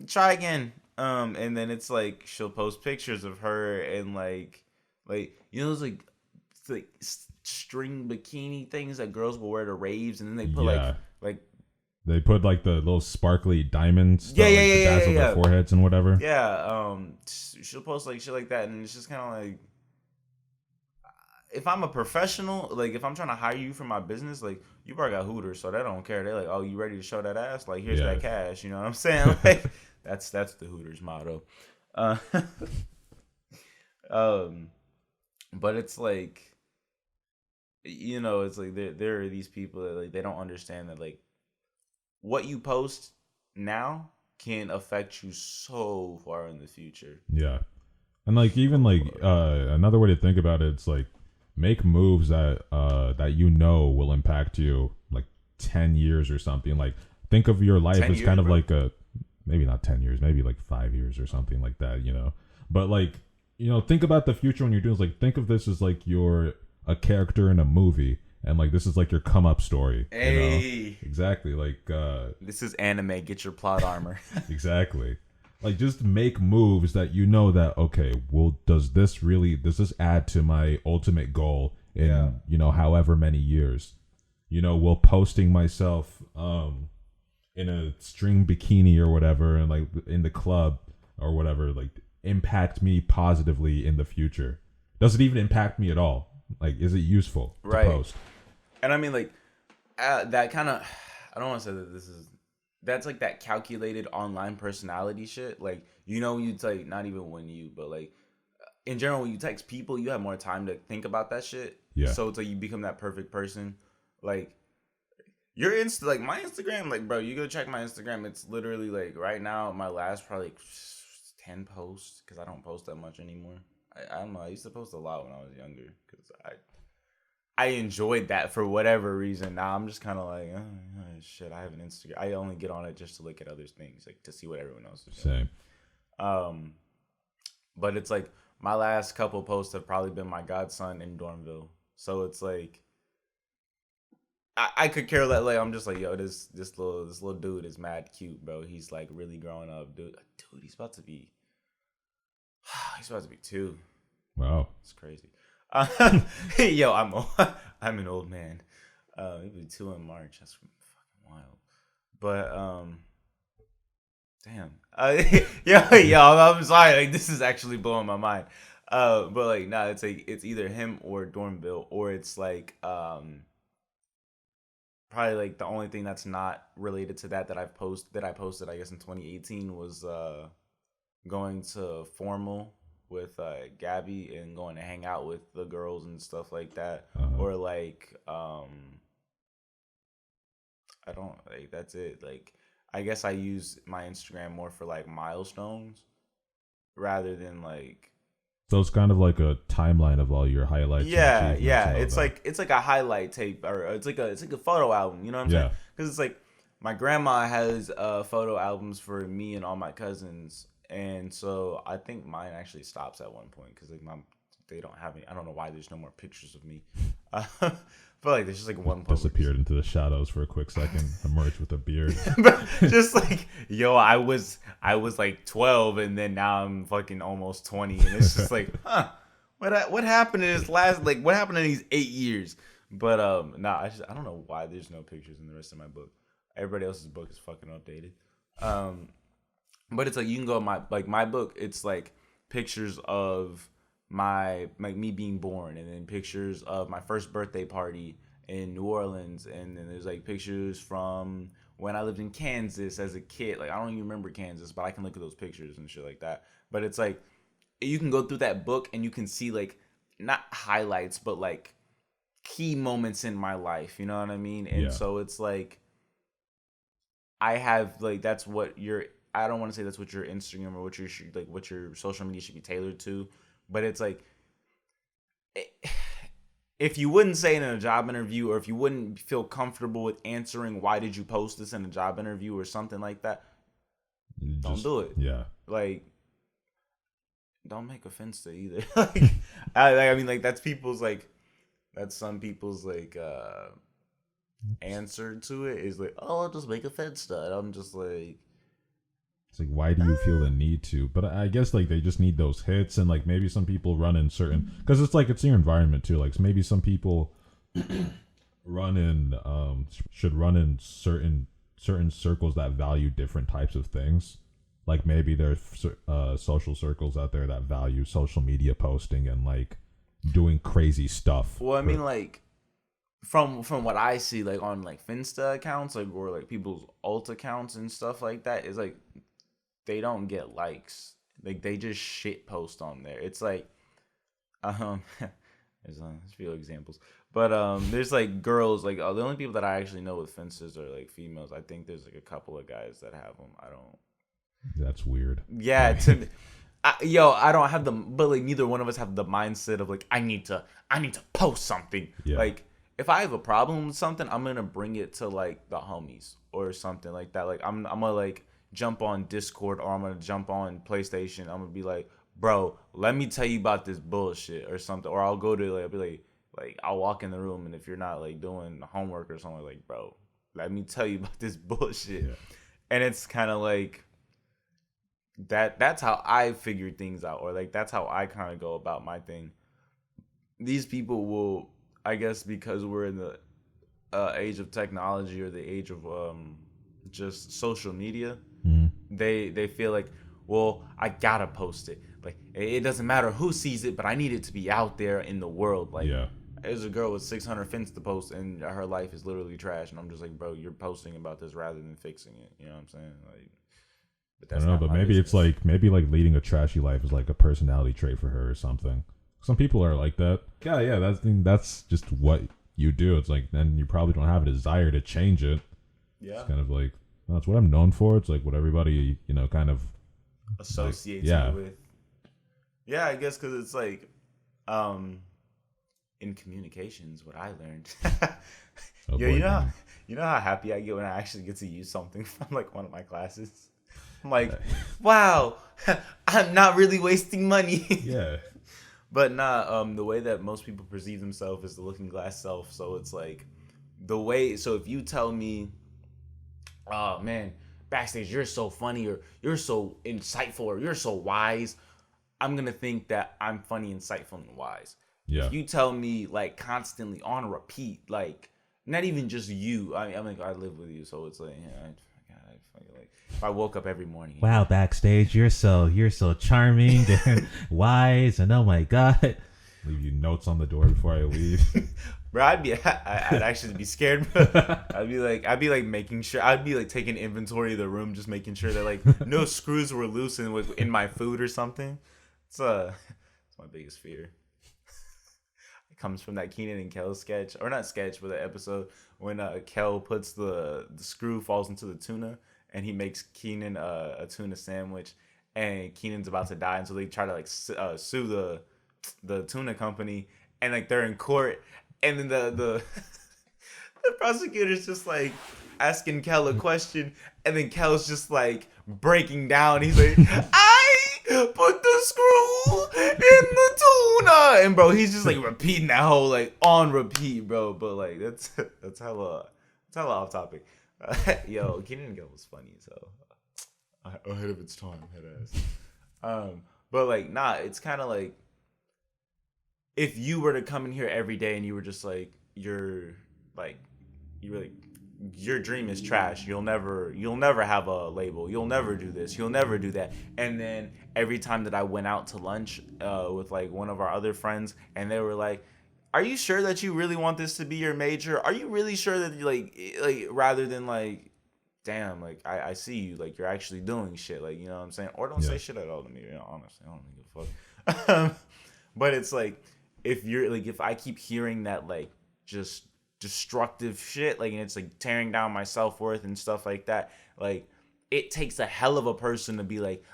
try again. And then it's like she'll post pictures of her and like you know those like string bikini things that girls will wear to raves, and then they put like they put like the little sparkly diamonds to dazzle their foreheads and whatever. Yeah, she'll post like shit like that, and it's just kind of like, if I'm a professional, like if I'm trying to hire you for my business, like you probably got Hooters, so they don't care. They're like, oh, you ready to show that ass? Like here's that cash. You know what I'm saying? Like that's the Hooters motto. But it's like, you know, it's like there are these people that like they don't understand that like what you post now can affect you so far in the future. Yeah. And like even like another way to think about it, it's like make moves that you know will impact you like 10 years or something. Like think of your life as kind of like a, maybe not 10 years, maybe like 5 years or something like that, you know. But like, you know, think about the future when you're doing this. Like think of this as like you're a character in a movie, and like this is like your come up story. Hey, you know? Exactly. Like this is anime. Get your plot armor. exactly. Like just make moves that you know that okay, well, does this add to my ultimate goal in however many years? Will posting myself in a string bikini or whatever, and like in the club or whatever, like impact me positively in the future? Does it even impact me at all? Like, is it useful to post? And I mean, like, that kind of, I don't want to say that that's like that calculated online personality shit. Like, when you like, not even when you, but like, in general, when you text people, you have more time to think about that shit. Yeah. So it's like you become that perfect person. Like, like my Instagram, like, bro, you go check my Instagram. It's literally like right now, my last probably like 10 posts, because I don't post that much anymore. I don't know. I used to post a lot when I was younger because I enjoyed that for whatever reason. Now I'm just kind of like, oh, shit, I have an Instagram. I only get on it just to look at other things, like to see what everyone else is doing. Same. But it's like my last couple posts have probably been my godson in Dormville. So it's like I could care less. Like I'm just like, yo, this little dude is mad cute, bro. He's like really growing up, dude. He's about to be 2. Wow, it's crazy. Yo, I'm an old man. He'll be 2 in March. That's fucking wild. But damn. Yo, I'm sorry. Like this is actually blowing my mind. But like, nah, it's like it's either him or Dormville, or it's like probably like the only thing that's not related to that I posted, I guess in 2018 was going to formal with Gabby and going to hang out with the girls and stuff like that. Or like I don't like, that's it. Like I guess I use my Instagram more for like milestones rather than like. So it's kind of like a timeline of all your highlights. Yeah. It's like a highlight tape, or it's like a photo album. You know what I'm saying? Because it's like my grandma has photo albums for me and all my cousins, and so I think mine actually stops at one point because like they don't have any. I don't know why there's no more pictures of me. But like there's just like one post. Disappeared into the shadows for a quick second, emerged with a beard. Just like, yo, I was like 12 and then now I'm fucking almost 20, and it's just like, what happened in this what happened in these 8 years? But I don't know why there's no pictures in the rest of my book. Everybody else's book is fucking updated. But it's like you can go my book, it's like pictures of me being born, and then pictures of my first birthday party in New Orleans, and then there's like pictures from when I lived in Kansas as a kid. Like I don't even remember Kansas, but I can look at those pictures and shit like that. But it's like you can go through that book and you can see like not highlights, but like key moments in my life, you know what I mean? And so it's like I have like that's what your I don't want to say that's what your Instagram or what your social media should be tailored to. But it's like, if you wouldn't say it in a job interview, or if you wouldn't feel comfortable with answering why did you post this in a job interview or something like that, don't do it. Yeah. Like, don't make a Finsta either. Like, I mean, like that's some people's like answer to it is like, oh, I'll just make a Finsta. And I'm just like. It's like, why do you feel the need to? But I guess like they just need those hits, and like maybe some people run in certain, because it's like it's your environment too. Like maybe some people should run in certain circles that value different types of things. Like maybe there's social circles out there that value social media posting and like doing crazy stuff. Well, I mean, like from what I see, like on like Finsta accounts, like or like people's alt accounts and stuff like that, is like. They don't get likes. Like they just shit post on there. It's like, there's a few examples, but there's like girls. Like the only people that I actually know with fences are like females. I think there's like a couple of guys that have them. I don't. That's weird. Yeah, I don't have but like neither one of us have the mindset of like I need to post something. Yeah. Like if I have a problem with something, I'm gonna bring it to like the homies or something like that. Like I'm gonna like. Jump on Discord, or I'm gonna jump on PlayStation. I'm gonna be like, bro, let me tell you about this bullshit or something. Or I'll go to like, I'll be like, Like, I'll walk in the room, and if you're not like doing homework or something, like, bro, let me tell you about this bullshit. Yeah. And it's kind of like that's how I figure things out, or like that's how I kind of go about my thing. These people will, I guess, because we're in the age of technology or the age of just social media, they feel like, well, I gotta post it. Like, it doesn't matter who sees it, but I need it to be out there in the world. Like, there's a girl with 600 fins to post, and her life is literally trash. And I'm just like, bro, you're posting about this rather than fixing it. You know what I'm saying? Like, but that's I don't know, but maybe business. it's like leading a trashy life is like a personality trait for her or something. Some people are like that. Yeah, that's just what you do. It's like, then you probably don't have a desire to change it. Yeah. It's kind of like, well, that's what I'm known for. It's like what everybody, kind of associates me with. Yeah, I guess because it's like, in communications, what I learned. You know how happy I get when I actually get to use something from like one of my classes. I'm like, wow, I'm not really wasting money. Yeah. But the way that most people perceive themselves is the looking glass self. So it's like so if you tell me, oh man, Backstage, you're so funny, or you're so insightful, or you're so wise, I'm going to think that I'm funny, insightful, and wise. Yeah. If you tell me like constantly on repeat, like not even just you, I mean, I live with you. So it's like, like if I woke up every morning. Wow, Backstage, you're so charming and wise, and oh my God. Leave you notes on the door before I leave. Bro, I'd actually be scared. I'd be like making sure. I'd be like taking inventory of the room, just making sure that like no screws were loose in my food or something. It's my biggest fear. It comes from that Keenan and Kel sketch, or not sketch, but the episode when Kel puts the screw falls into the tuna, and he makes Keenan a tuna sandwich, and Keenan's about to die, and so they try to like sue the tuna company, and like they're in court, and then the prosecutor's just like asking Kel a question, and then Kel's just like breaking down. He's like, I put the screw in the tuna, and bro, he's just like repeating that whole like on repeat, bro. But like that's hella off topic. Yo, Keenan and Kel was funny, so ahead of its time, head ass. But like, nah, it's kind of like, if you were to come in here every day and you were just like, your dream is trash. You'll never have a label. You'll never do this. You'll never do that. And then every time that I went out to lunch with like one of our other friends, and they were like, are you sure that you really want this to be your major? Are you really sure that you like rather than like, damn, like I see you, like you're actually doing shit, like, you know what I'm saying? Or don't say shit at all to me, honestly. I don't give a fuck. But it's like, if I keep hearing that like just destructive shit, like, and it's like tearing down my self-worth and stuff like that, like it takes a hell of a person to be like,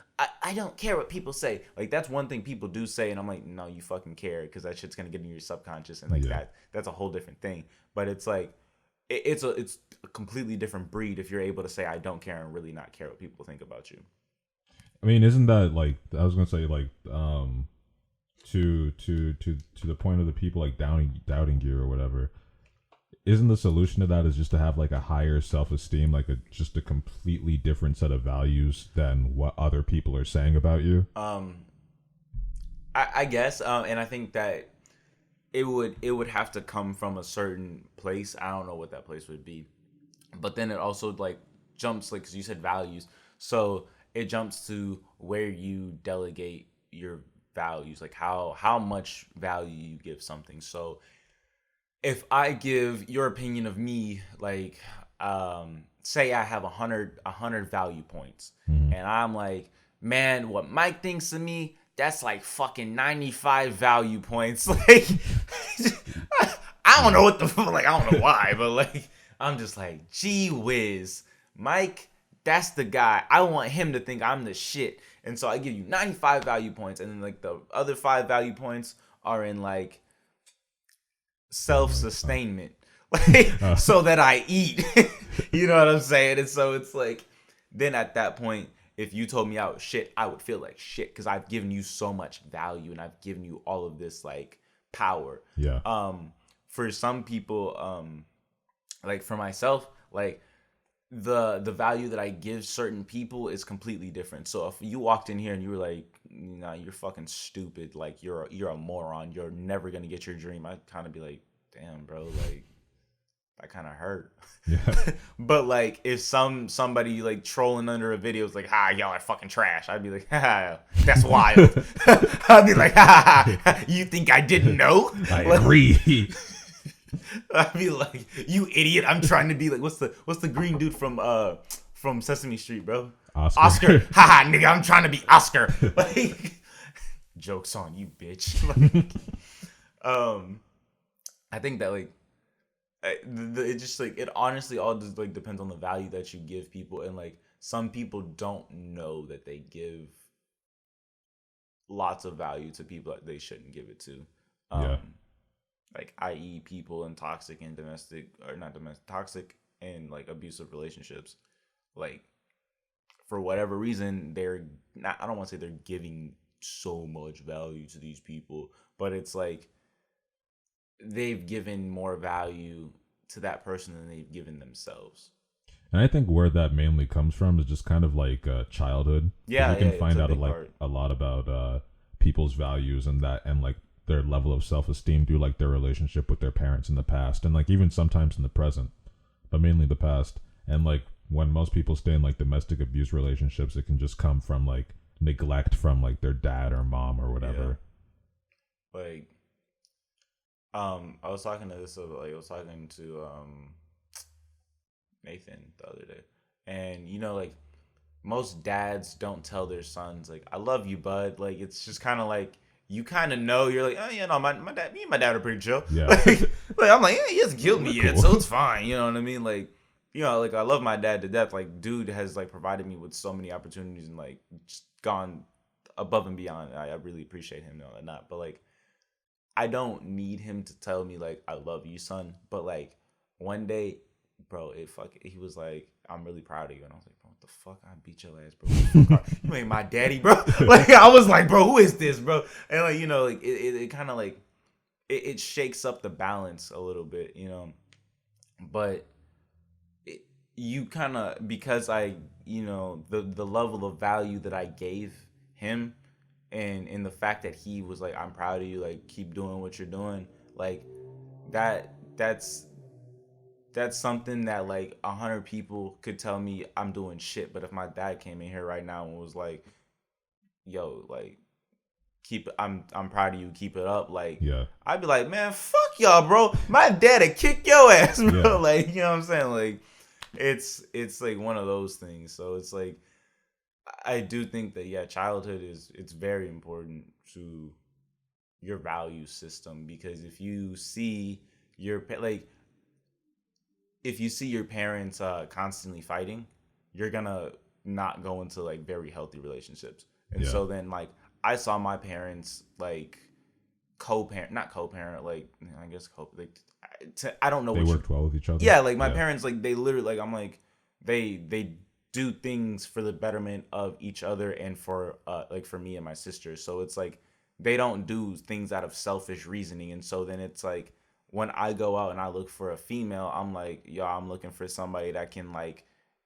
I don't care what people say. Like, that's one thing people do say, and I'm like, no, you fucking care, because that shit's gonna get in your subconscious, and like that's a whole different thing. But it's like it's a completely different breed if you're able to say I don't care and really not care what people think about you. I mean, isn't that like, I was gonna say, like, to the point of the people like doubting you or whatever, isn't the solution to that is just to have like a higher self-esteem, like just a completely different set of values than what other people are saying about you? I guess, and I think that it would have to come from a certain place. I don't know what that place would be, but then it also like jumps, like, because you said values, so it jumps to where you delegate your values, like how much value you give something. So if I give your opinion of me, like, say I have 100 value points, and I'm like, man, what Mike thinks of me, that's like fucking 95 value points. Like, I don't know what the fuck, like, I don't know why, but like, I'm just like, gee whiz, Mike, that's the guy. I want him to think I'm the shit. And so I give you 95 value points, and then like the other 5 value points are in like self-sustainment, like, so that I eat. You know what I'm saying? And so it's like, then at that point, if you told me I was shit, I would feel like shit, because I've given you so much value, and I've given you all of this like power. Yeah. For some people, like for myself, like the value that I give certain people is completely different. So if you walked in here and you were like, nah, you're fucking stupid, like you're a moron, you're never gonna get your dream, I'd kind of be like, damn, bro, like that kind of hurt. Yeah. But like if somebody like trolling under a video is like, y'all are fucking trash, I'd be like, that's wild. I'd be like, you think I didn't know? I Like, agree. I'd be like, you idiot, I'm trying to be like, what's the green dude from Sesame Street, bro? Oscar. Nigga, I'm trying to be Oscar. Like, joke's on you, bitch. Like, I think that like it just like it honestly all just like depends on the value that you give people, and like some people don't know that they give lots of value to people that they shouldn't give it to. Yeah. Like i.e. people in toxic and domestic, or not domestic, toxic and like abusive relationships, like for whatever reason they're not, I don't want to say they're giving so much value to these people, but it's like they've given more value to that person than they've given themselves. And I think where that mainly comes from is just kind of like childhood. Yeah, you can yeah, find it's a out big like part. a lot about people's values and that, and like their level of self-esteem through like their relationship with their parents in the past, and like even sometimes in the present, but mainly the past. And like when most people stay in like domestic abuse relationships, it can just come from like neglect from like their dad or mom or whatever. Yeah. Like, I was talking to Nathan the other day, and you know, like most dads don't tell their sons like, I love you, bud. Like it's just kind of like, you kind of know, you're like, oh yeah, no, my dad, me and my dad are pretty chill. Yeah. Like I'm like, yeah, he hasn't killed me yet, Cool. so it's fine. You know what I mean? Like, you know, like I love my dad to death. Like, dude has like provided me with so many opportunities and like just gone above and beyond. I really appreciate him and all that. But like, I don't need him to tell me like, I love you, son. But like one day, bro, he was like, I'm really proud of you. And I was like, bro, what the fuck? I beat your ass, bro. You ain't my daddy, bro. Like I was like, bro, who is this, bro? And like, you know, like it kind of like it shakes up the balance a little bit, you know. But you kind of, because I, you know, the level of value that I gave him, and in the fact that he was like, I'm proud of you, like keep doing what you're doing, like that's something that like 100 people could tell me I'm doing shit. But if my dad came in here right now and was like, yo, like I'm proud of you, keep it up, like Yeah. I'd be like, man, fuck y'all, bro. My dad'd kick your ass, bro. Yeah. Like, you know what I'm saying? Like it's like one of those things. So it's like, I do think that, yeah, childhood it's very important to your value system, because if you see your parents constantly fighting, you're gonna not go into like very healthy relationships. And Yeah. so then like I saw my parents like not co-parent, like I guess I don't know. They worked well with each other. Yeah, like my parents, like they literally, like I'm like they do things for the betterment of each other and for like for me and my sister. So it's like they don't do things out of selfish reasoning. And so then it's like when I go out and I look for a female, I'm like, yo, I'm looking for somebody that can like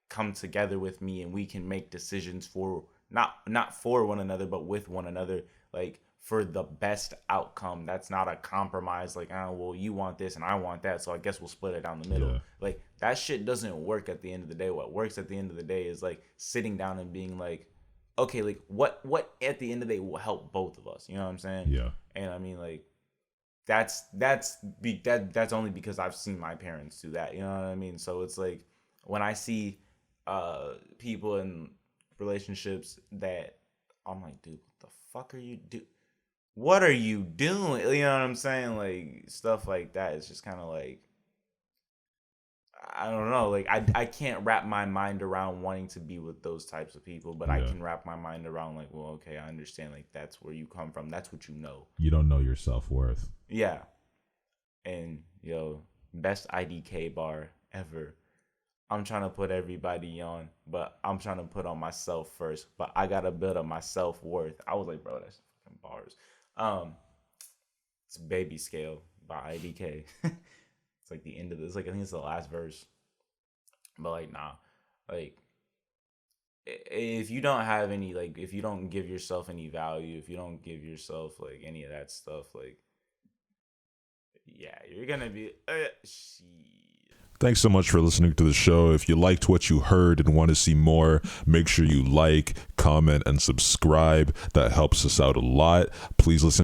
come together with me and we can make decisions for not for one another, but with one another, like for the best outcome. That's not a compromise, like, oh, well, you want this and I want that, so I guess we'll split it down the middle. Yeah. Like that shit doesn't work at the end of the day. What works at the end of the day is like sitting down and being like, okay, like what at the end of the day will help both of us. You know what I'm saying? Yeah. And I mean, like that's only because I've seen my parents do that. You know what I mean? So it's like when I see people in relationships that I'm like, dude, what the fuck are you doing? What are you doing? You know what I'm saying? Like stuff like that is just kind of like, I don't know. Like I can't wrap my mind around wanting to be with those types of people, but I Yeah. can wrap my mind around like, well, okay, I understand. Like that's where you come from. That's what you know. You don't know your self-worth. Yeah. And yo, best IDK bar ever. I'm trying to put everybody on, but I'm trying to put on myself first. But I gotta build up my self-worth. I was like, bro, that's fucking bars. It's Baby Scale by IDK. It's like the end of this. Like I think it's the last verse. But like nah, like if you don't have any like if you don't give yourself any value, if you don't give yourself like any of that stuff, like yeah, you're gonna be shit. Thanks so much for listening to the show. If you liked what you heard and want to see more, make sure you like, comment, and subscribe. That helps us out a lot. Please listen